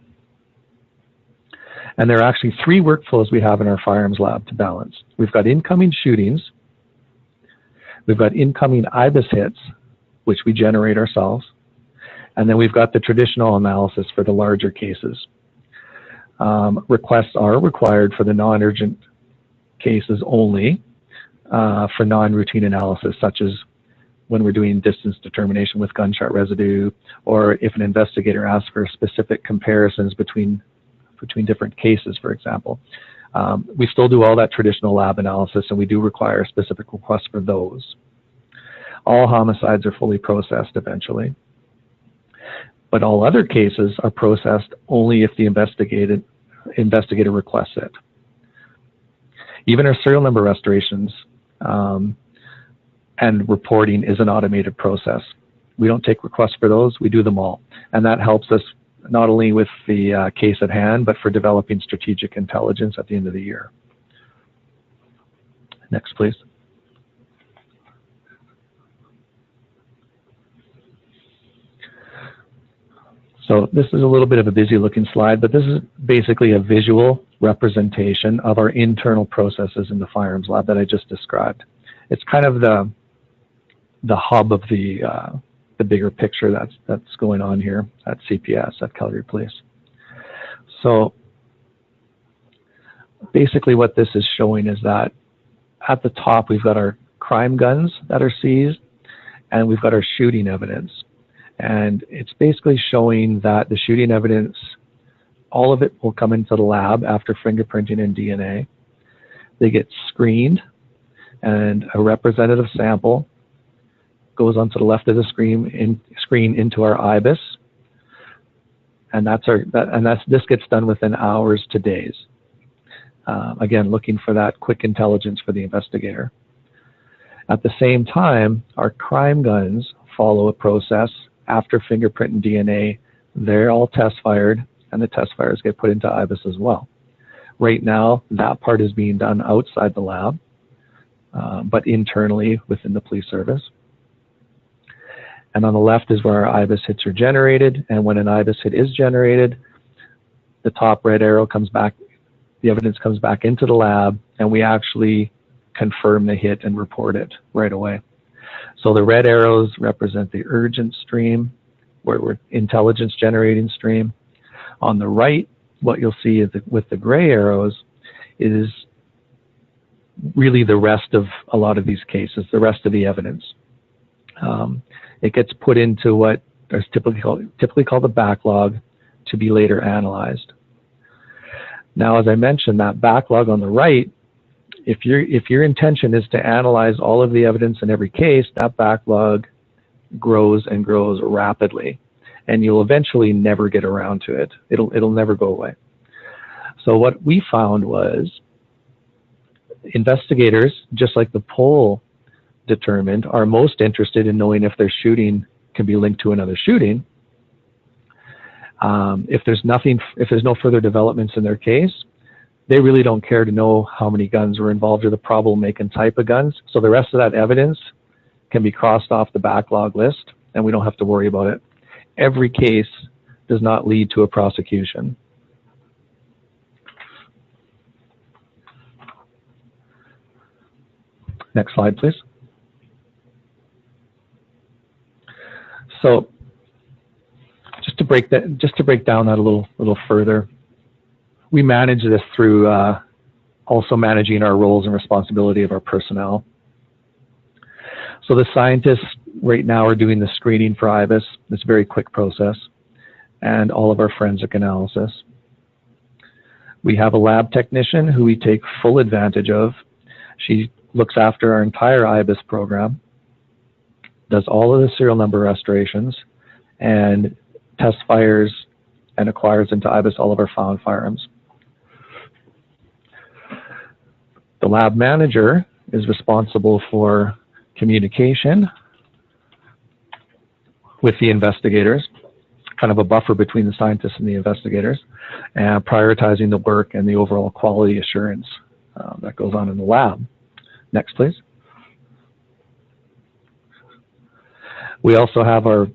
And there are actually 3 workflows we have in our firearms lab to balance. We've got incoming shootings, we've got incoming IBIS hits, which we generate ourselves, and then we've got the traditional analysis for the larger cases. Requests are required for the non-urgent cases only for non-routine analysis, such as when we're doing distance determination with gunshot residue, or if an investigator asks for specific comparisons between different cases, for example. We still do all that traditional lab analysis, and we do require specific requests for those. All homicides are fully processed eventually, but all other cases are processed only if the investigator requests it. Even our serial number restorations and reporting is an automated process. We don't take requests for those, we do them all. And that helps us not only with the case at hand, but for developing strategic intelligence at the end of the year. Next, please. So this is a little bit of a busy looking slide, but this is basically a visual representation of our internal processes in the firearms lab that I just described. It's kind of the hub of the bigger picture that's going on here at CPS, at Calgary Police. So basically what this is showing is that at the top we've got our crime guns that are seized, and we've got our shooting evidence. And it's basically showing that the shooting evidence, all of it will come into the lab after fingerprinting and DNA. They get screened, and a representative sample goes onto the left of the screen into our IBIS, and this gets done within hours to days. Again, looking for that quick intelligence for the investigator. At the same time, our crime guns follow a process after fingerprint and DNA. They're all test fired, and the test fires get put into IBIS as well. Right now, that part is being done outside the lab, but internally within the police service. And on the left is where our IBIS hits are generated, and when an IBIS hit is generated, the top red arrow comes back, the evidence comes back into the lab, and we actually confirm the hit and report it right away. So the red arrows represent the urgent stream, where we're intelligence generating stream. On the right, what you'll see is with the gray arrows is really the rest of a lot of these cases, the rest of the evidence. It gets put into what is typically called the backlog to be later analyzed. Now, as I mentioned, that backlog on the right, if your intention is to analyze all of the evidence in every case, that backlog grows and grows rapidly, and you'll eventually never get around to it. It'll never go away. So what we found was investigators, just like the poll determined, are most interested in knowing if their shooting can be linked to another shooting. If there's no further developments in their case, they really don't care to know how many guns were involved or the probable make and type of guns. So the rest of that evidence can be crossed off the backlog list, and we don't have to worry about it. Every case does not lead to a prosecution. Next slide, please. So just to break down that a little further, we manage this through also managing our roles and responsibility of our personnel. So the scientists right now are doing the screening for IBIS. It's a very quick process, and all of our forensic analysis. We have a lab technician who we take full advantage of. She looks after our entire IBIS program, does all of the serial number restorations, and test fires and acquires into IBIS all of our found firearms. The lab manager is responsible for communication with the investigators, kind of a buffer between the scientists and the investigators, and prioritizing the work and the overall quality assurance that goes on in the lab. Next, please. We also have our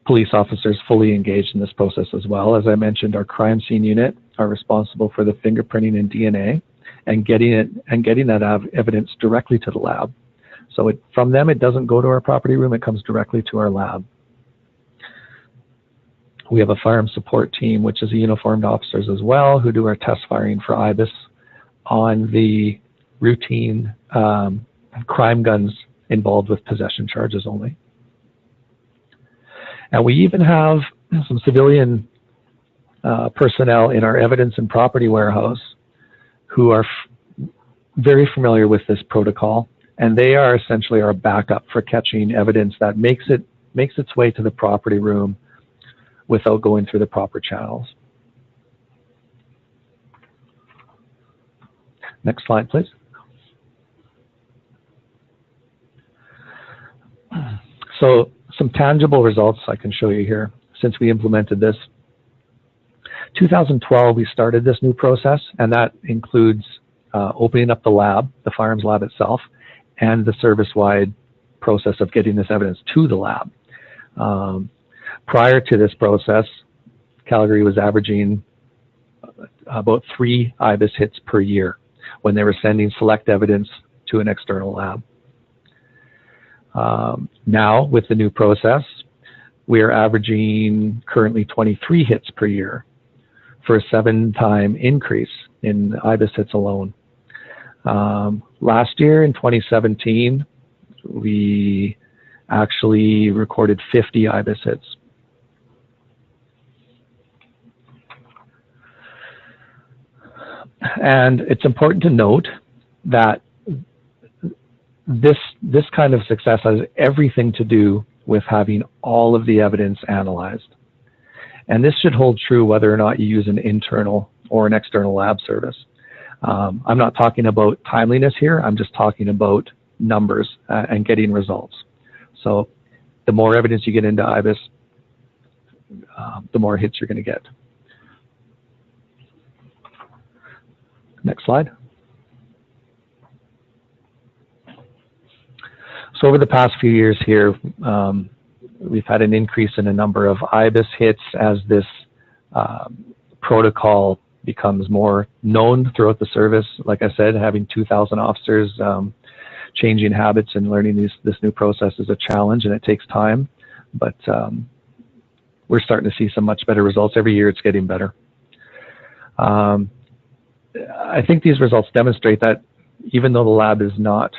police officers fully engaged in this process as well. As I mentioned, our crime scene unit are responsible for the fingerprinting and DNA and getting that evidence directly to the lab. So from them, it doesn't go to our property room, it comes directly to our lab. We have a firearm support team, which is uniformed officers as well, who do our test firing for IBIS on the routine crime guns involved with possession charges only. And we even have some civilian personnel in our evidence and property warehouse who are very familiar with this protocol, and they are essentially our backup for catching evidence that makes its way to the property room without going through the proper channels. Next slide, please. So some tangible results I can show you here since we implemented this. 2012, we started this new process, and that includes opening up the lab, the firearms lab itself, and the service-wide process of getting this evidence to the lab. Prior to this process, Calgary was averaging about 3 IBIS hits per year when they were sending select evidence to an external lab. Now, with the new process, we are averaging currently 23 hits per year for a 7-time increase in IBIS hits alone. Last year, in 2017, we actually recorded 50 IBIS hits. And it's important to note that this kind of success has everything to do with having all of the evidence analyzed. And this should hold true whether or not you use an internal or an external lab service. I'm not talking about timeliness here, I'm just talking about numbers and getting results. So the more evidence you get into IBIS, the more hits you're going to get. Next slide. So over the past few years here, we've had an increase in a number of IBIS hits as this protocol becomes more known throughout the service. Like I said, having 2,000 officers changing habits and learning this new process is a challenge, and it takes time. But we're starting to see some much better results. Every year it's getting better. I think these results demonstrate that even though the lab is not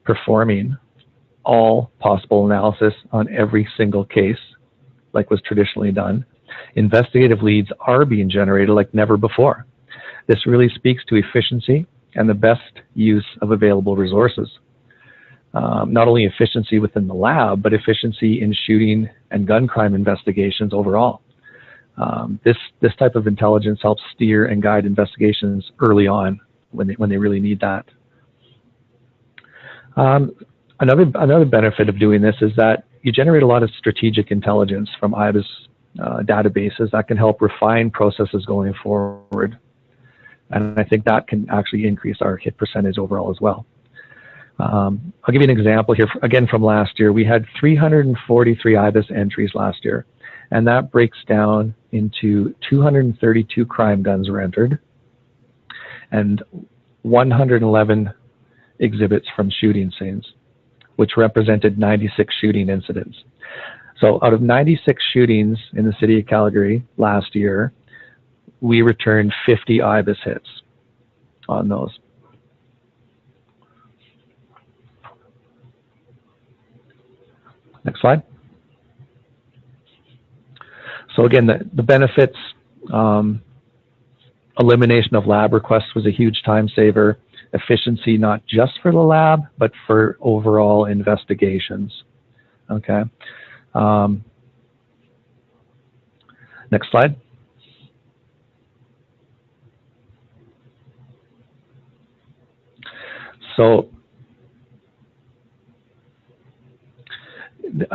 performing all possible analysis on every single case like was traditionally done, investigative leads are being generated like never before. This really speaks to efficiency and the best use of available resources. Not only efficiency within the lab, but efficiency in shooting and gun crime investigations overall. This type of intelligence helps steer and guide investigations early on when they really need that. Another benefit of doing this is that you generate a lot of strategic intelligence from IBIS databases that can help refine processes going forward. And I think that can actually increase our hit percentage overall as well. I'll give you an example here, again from last year. We had 343 IBIS entries last year, and that breaks down into 232 crime guns were entered and 111 exhibits from shooting scenes, which represented 96 shooting incidents. So out of 96 shootings in the city of Calgary last year, we returned 50 IBIS hits on those. Next slide. So again, the benefits, elimination of lab requests was a huge time saver. Efficiency not just for the lab, but for overall investigations. Okay. Next slide. So the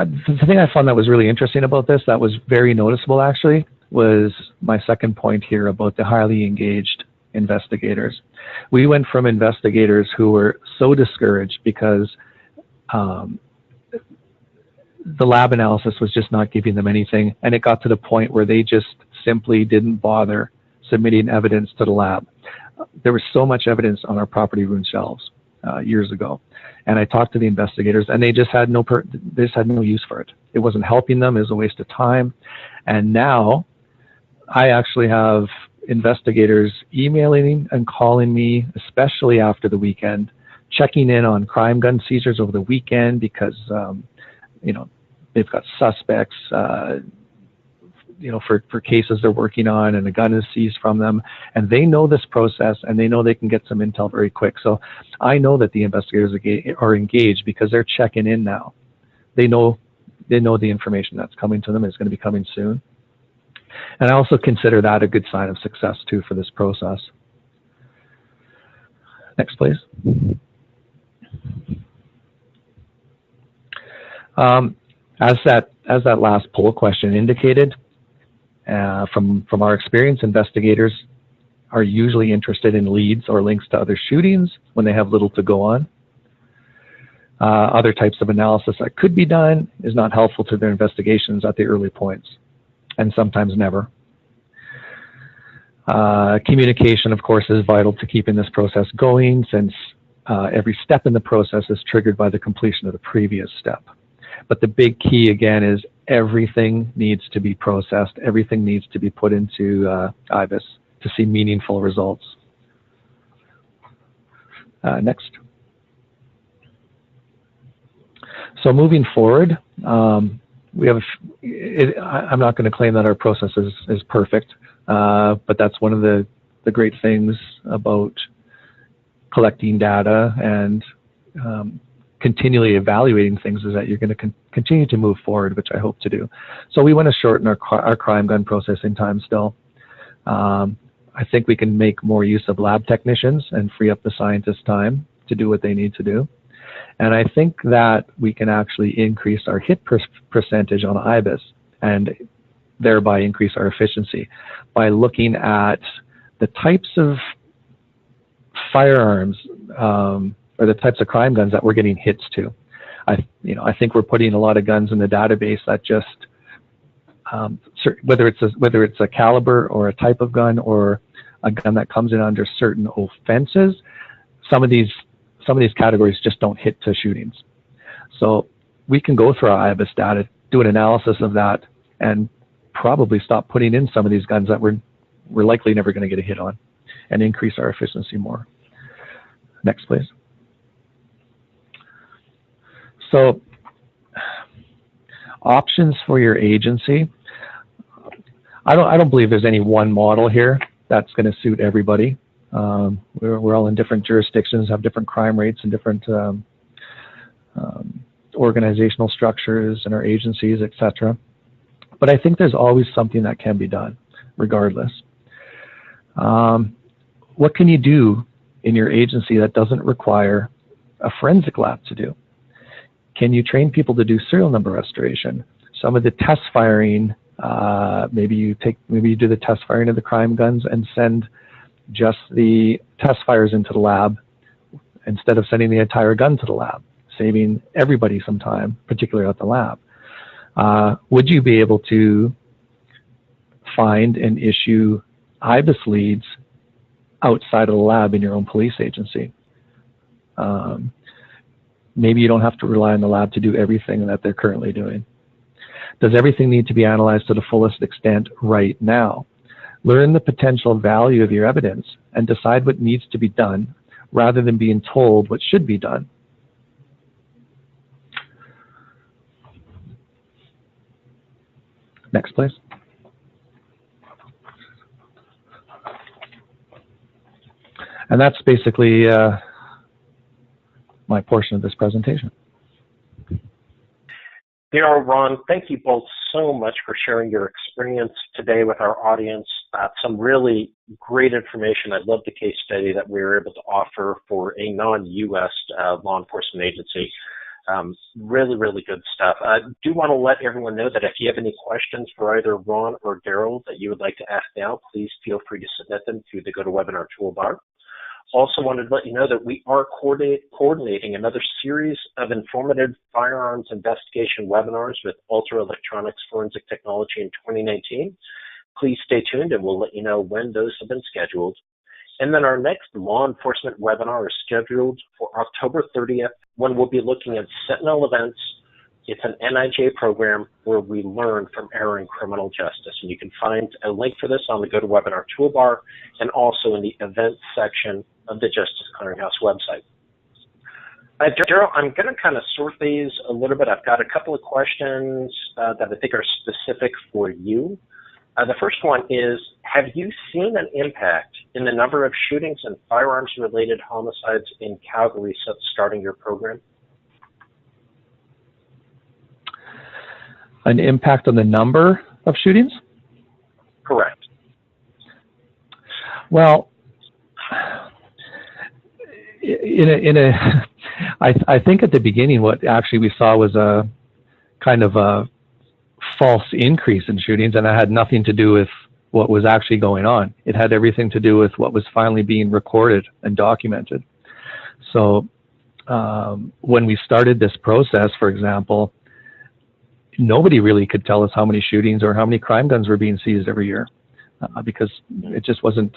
thing I found that was really interesting about this, that was very noticeable actually, was my second point here about the highly engaged investigators. We went from investigators who were so discouraged because the lab analysis was just not giving them anything, and it got to the point where they just simply didn't bother submitting evidence to the lab. There was so much evidence on our property room shelves years ago, and I talked to the investigators, and they just had no use for it. It wasn't helping them. It was a waste of time. And now I actually have investigators emailing and calling me, especially after the weekend, checking in on crime gun seizures over the weekend because you know, they've got suspects you know, for cases they're working on, and a gun is seized from them, and they know this process, and they know they can get some intel very quick. So I know that the investigators are engaged because they're checking in now. They know the information that's coming to them is going to be coming soon. And I also consider that a good sign of success too for this process. Next, please. As that last poll question indicated, from our experience, investigators are usually interested in leads or links to other shootings when they have little to go on. Other types of analysis that could be done is not helpful to their investigations at the early points, and sometimes never. Communication, of course, is vital to keeping this process going, since every step in the process is triggered by the completion of the previous step. But the big key, again, is everything needs to be processed. Everything needs to be put into IBIS to see meaningful results. Next. So moving forward, we have. I'm not going to claim that our process is perfect, but that's one of the great things about collecting data and continually evaluating things, is that you're going to continue to move forward, which I hope to do. So we want to shorten our crime gun processing time still. I think we can make more use of lab technicians and free up the scientists' time to do what they need to do. And I think that we can actually increase our hit percentage on IBIS and thereby increase our efficiency by looking at the types of firearms or the types of crime guns that we're getting hits to. I think we're putting a lot of guns in the database that just whether it's a caliber or a type of gun or a gun that comes in under certain offenses, some of these categories just don't hit to shootings. So we can go through our IBIS data, do an analysis of that, and probably stop putting in some of these guns that we're likely never going to get a hit on, and increase our efficiency more. Next, please. So options for your agency. I don't believe there's any one model here that's going to suit everybody. We're all in different jurisdictions, have different crime rates and different organizational structures in our agencies, etc. But I think there's always something that can be done, regardless. What can you do in your agency that doesn't require a forensic lab to do? Can you train people to do serial number restoration? Some of the test firing, maybe you do the test firing of the crime guns and send just the test fires into the lab instead of sending the entire gun to the lab, saving everybody some time, particularly at the lab. Would you be able to find and issue IBIS leads outside of the lab in your own police agency? Maybe you don't have to rely on the lab to do everything that they're currently doing. Does everything need to be analyzed to the fullest extent right now? Learn the potential value of your evidence and decide what needs to be done rather than being told what should be done. Next, please. And that's basically my portion of this presentation. Darryl, Ron, thank you both so much for sharing your experience today with our audience. Some really great information. I love the case study that we were able to offer for a non-U.S. Law enforcement agency. Really, really good stuff. I do want to let everyone know that if you have any questions for either Ron or Darryl that you would like to ask now, please feel free to submit them through the GoToWebinar toolbar. Also wanted to let you know that we are coordinating another series of informative firearms investigation webinars with Ultra Electronics Forensic Technology in 2019. Please stay tuned and we'll let you know when those have been scheduled. And then our next law enforcement webinar is scheduled for October 30th, when we'll be looking at Sentinel events. It's an NIJ program where we learn from error in criminal justice. And you can find a link for this on the GoToWebinar toolbar and also in the events section of the Justice Clearinghouse website. Darryl, I'm going to kind of sort these a little bit. I've got a couple of questions that I think are specific for you. The first one is, have you seen an impact in the number of shootings and firearms-related homicides in Calgary since starting your program? An impact on the number of shootings? Correct. Well, I think at the beginning what actually we saw was a kind of a false increase in shootings, and it had nothing to do with what was actually going on. It had everything to do with what was finally being recorded and documented. So when we started this process, for example, nobody really could tell us how many shootings or how many crime guns were being seized every year because it just wasn't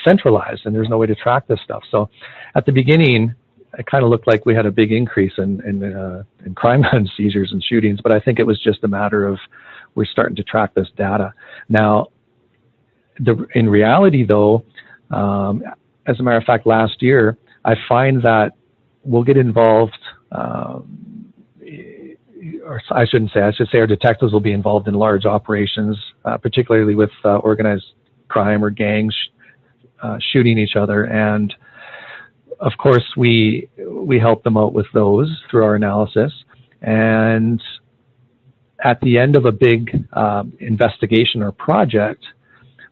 centralized, and there's no way to track this stuff. So at the beginning, it kind of looked like we had a big increase in crime gun seizures and shootings, but I think it was just a matter of we're starting to track this data. Now, in reality, though, as a matter of fact, last year, I find that we'll get involved, or I should say our detectives will be involved in large operations, particularly with organized crime or gangs shooting each other. And of course, we help them out with those through our analysis. And at the end of a big investigation or project,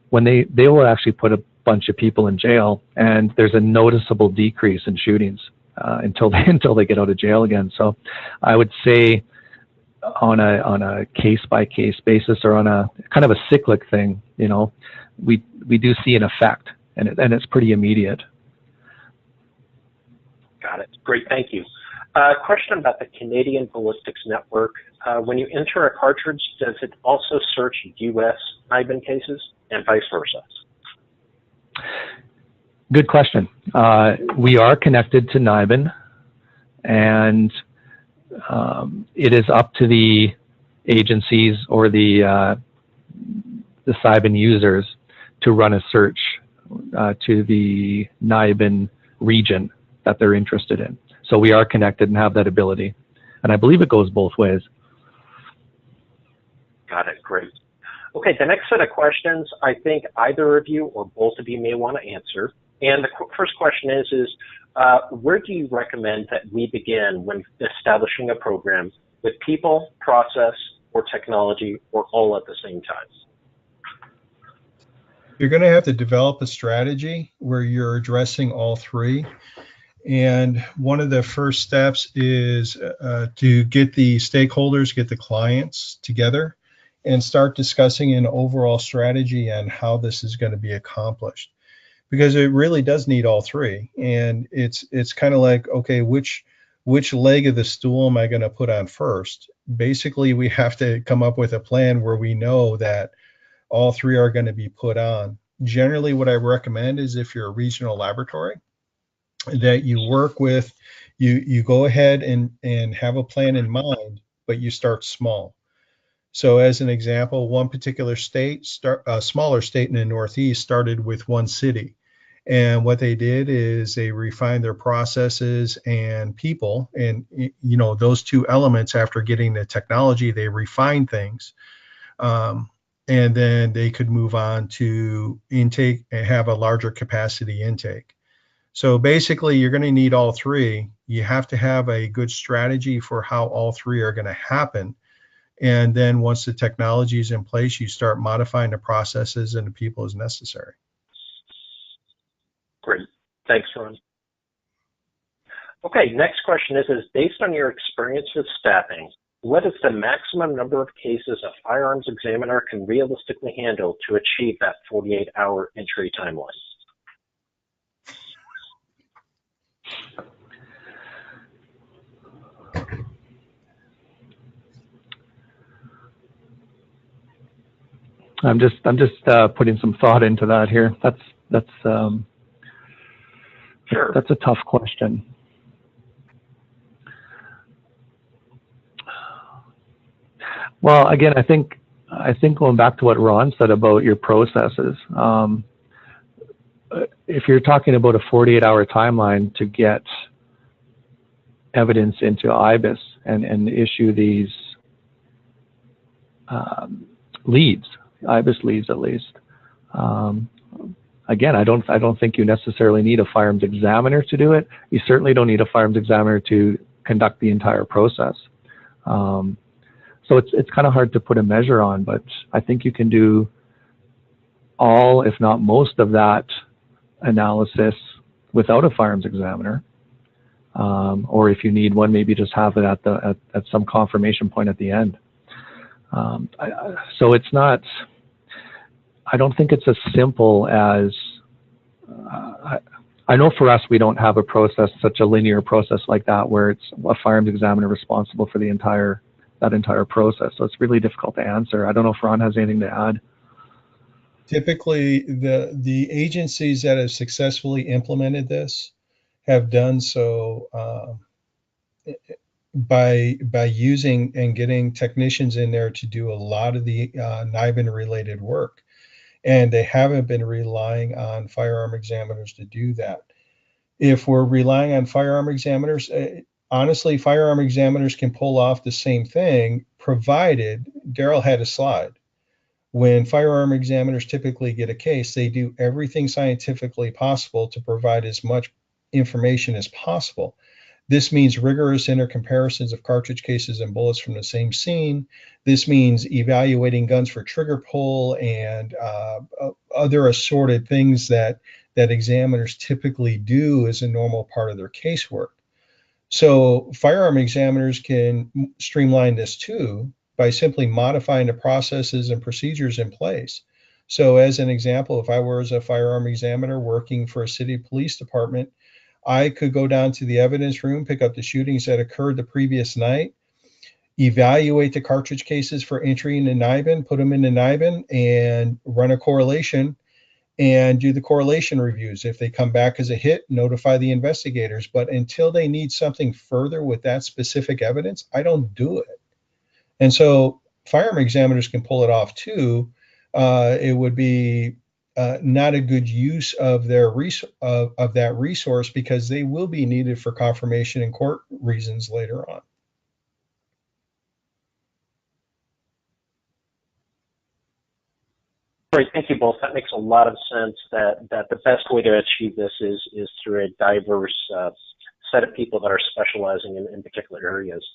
when they will actually put a bunch of people in jail, and there's a noticeable decrease in shootings until they get out of jail again. So I would say on a case-by-case basis, or on a kind of a cyclic thing, you know, we do see an effect, and it's pretty immediate. Got it. Great, thank you. Question about the Canadian Ballistics Network. When you enter a cartridge, does it also search U.S. NIBIN cases and vice versa? Good question. We are connected to NIBIN, and it is up to the agencies or the NIBIN users to run a search to the NIBIN region that they're interested in. So we are connected and have that ability. And I believe it goes both ways. Got it, great. Okay, the next set of questions, I think either of you or both of you may want to answer. And the first question is where do you recommend that we begin when establishing a program, with people, process, or technology, or all at the same time? You're going to have to develop a strategy where you're addressing all three. And one of the first steps is to get the stakeholders, get the clients together, and start discussing an overall strategy on how this is going to be accomplished. Because it really does need all three. And it's kind of like, okay, which leg of the stool am I going to put on first? Basically, we have to come up with a plan where we know that all three are going to be put on. Generally, what I recommend is, if you're a regional laboratory, that you work with, you go ahead and have a plan in mind, but you start small. So as an example, one particular state, a smaller state in the Northeast, started with one city. And what they did is they refined their processes and people, and you know, those two elements, after getting the technology, they refined things. And then they could move on to intake and have a larger capacity intake. So basically, you're going to need all three. You have to have a good strategy for how all three are going to happen. And then once the technology is in place, you start modifying the processes and the people as necessary. Great. Thanks, Ron. Okay, next question is based on your experience with staffing, what is the maximum number of cases a firearms examiner can realistically handle to achieve that 48-hour entry timeline? I'm just putting some thought into that here. Sure. That's a tough question. Well, again, I think going back to what Ron said about your processes, if you're talking about a 48-hour timeline to get evidence into IBIS and issue these leads, IBIS leads at least. Again, I don't think you necessarily need a firearms examiner to do it. You certainly don't need a firearms examiner to conduct the entire process. So it's kind of hard to put a measure on, but I think you can do all, if not most, of that analysis without a firearms examiner. Or if you need one, maybe just have it at some confirmation point at the end. So it's not. I don't think it's as simple as. I know for us, we don't have a process, such a linear process like that, where it's a firearms examiner responsible for that entire process. So it's really difficult to answer. I don't know if Ron has anything to add. Typically, the agencies that have successfully implemented this have done so by using and getting technicians in there to do a lot of the NIBIN related work. And they haven't been relying on firearm examiners to do that. If we're relying on firearm examiners, honestly, firearm examiners can pull off the same thing, provided DARRYL had a slide. When firearm examiners typically get a case, they do everything scientifically possible to provide as much information as possible. This means rigorous comparisons of cartridge cases and bullets from the same scene. This means evaluating guns for trigger pull and other assorted things that examiners typically do as a normal part of their casework. So firearm examiners can streamline this too by simply modifying the processes and procedures in place. So as an example, if I were as a firearm examiner working for a city police department, I could go down to the evidence room, pick up the shootings that occurred the previous night, evaluate the cartridge cases for entry into NIBIN, put them into NIBIN, and run a correlation and do the correlation reviews. If they come back as a hit, notify the investigators. But until they need something further with that specific evidence, I don't do it. And so firearm examiners can pull it off too. It would be not a good use of their of that resource, because they will be needed for confirmation and court reasons later on. Great, thank you both. That makes a lot of sense. That the best way to achieve this is through a diverse set of people that are specializing in particular areas.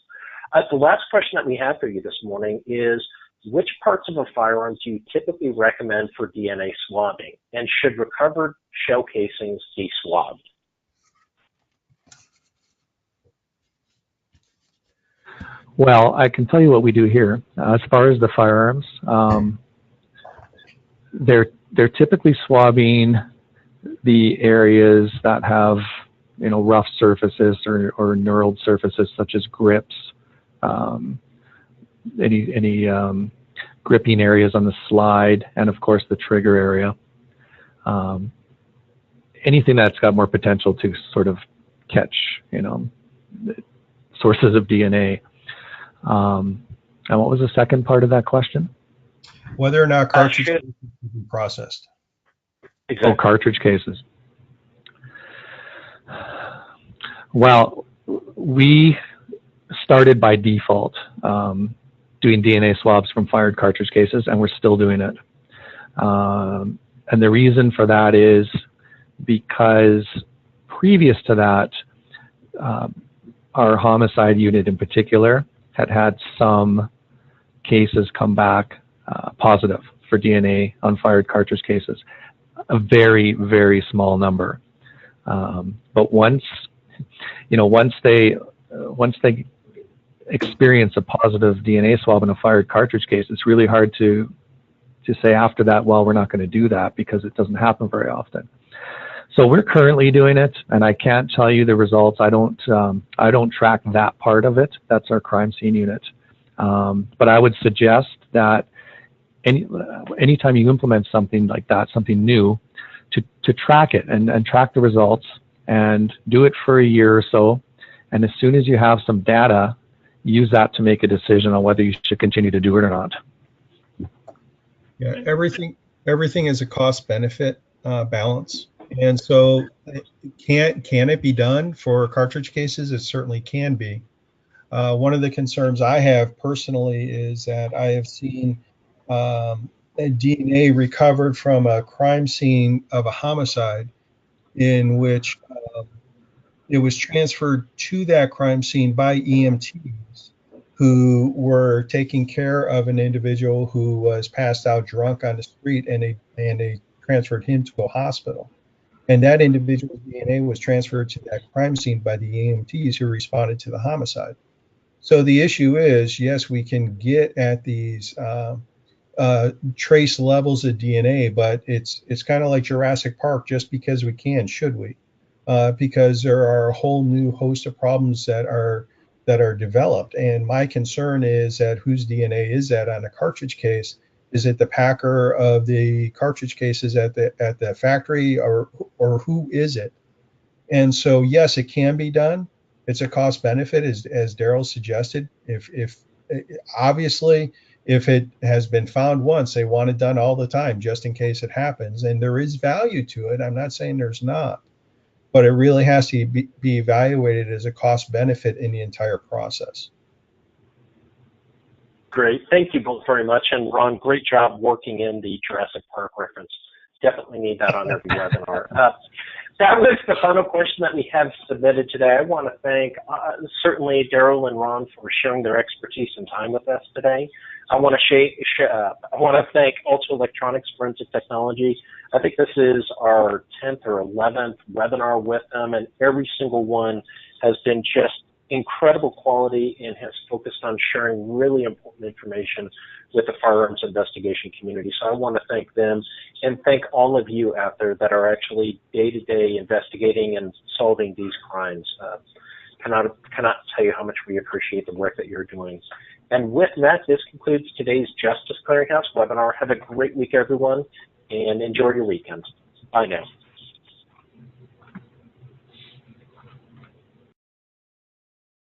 The last question that we have for you this morning is, which parts of a firearm do you typically recommend for DNA swabbing, and should recovered shell casings be swabbed? Well, I can tell you what we do here. As far as the firearms, they're typically swabbing the areas that have, rough surfaces or knurled surfaces, such as grips, any gripping areas on the slide, and of course the trigger area. Anything that's got more potential to sort of catch, sources of DNA. And what was the second part of that question? Whether or not cartridge cases can be processed. Exactly. Oh, cartridge cases. Well, we started by default doing DNA swabs from fired cartridge cases, and we're still doing it. And the reason for that is because previous to that, our homicide unit in particular had some cases come back positive for DNA on fired cartridge cases. A very, very small number. But once they experience a positive DNA swab in a fired cartridge case, it's really hard to say after that, well, we're not going to do that, because it doesn't happen very often. So we're currently doing it, and I can't tell you the results. I don't track that part of it. That's our crime scene unit. But I would suggest that anytime you implement something like that, something new, to track it and track the results and do it for a year or so. And as soon as you have some data, use that to make a decision on whether you should continue to do it or not. Yeah, everything is a cost-benefit balance, and so can it be done for cartridge cases? It certainly can be. One of the concerns I have personally is that I have seen DNA recovered from a crime scene of a homicide in which it was transferred to that crime scene by EMTs who were taking care of an individual who was passed out drunk on the street, and they transferred him to a hospital. And that individual's DNA was transferred to that crime scene by the EMTs who responded to the homicide. So the issue is, yes, we can get at these trace levels of DNA, but it's kind of like Jurassic Park. Just because we can, should we? Because there are a whole new host of problems that are developed. And my concern is that whose DNA is that on a cartridge case? Is it the packer of the cartridge cases at the factory, or who is it? And so, yes, it can be done. It's a cost benefit, as DARRYL suggested. If obviously, if it has been found once, they want it done all the time, just in case it happens. And there is value to it. I'm not saying there's not, but it really has to be evaluated as a cost benefit in the entire process. Great. Thank you both very much. And Ron, great job working in the Jurassic Park reference. Definitely need that on every webinar. That was the final question that we have submitted today. I want to thank certainly DARRYL and Ron for sharing their expertise and time with us today. I want to thank Ultra Electronics Forensic Technology. I think this is our 10th or 11th webinar with them, and every single one has been just incredible quality and has focused on sharing really important information with the firearms investigation community. So I want to thank them and thank all of you out there that are actually day-to-day investigating and solving these crimes. Cannot tell you how much we appreciate the work that you're doing. And with that, this concludes today's Justice Clearinghouse webinar. Have a great week, everyone, and enjoy your weekend. Bye now.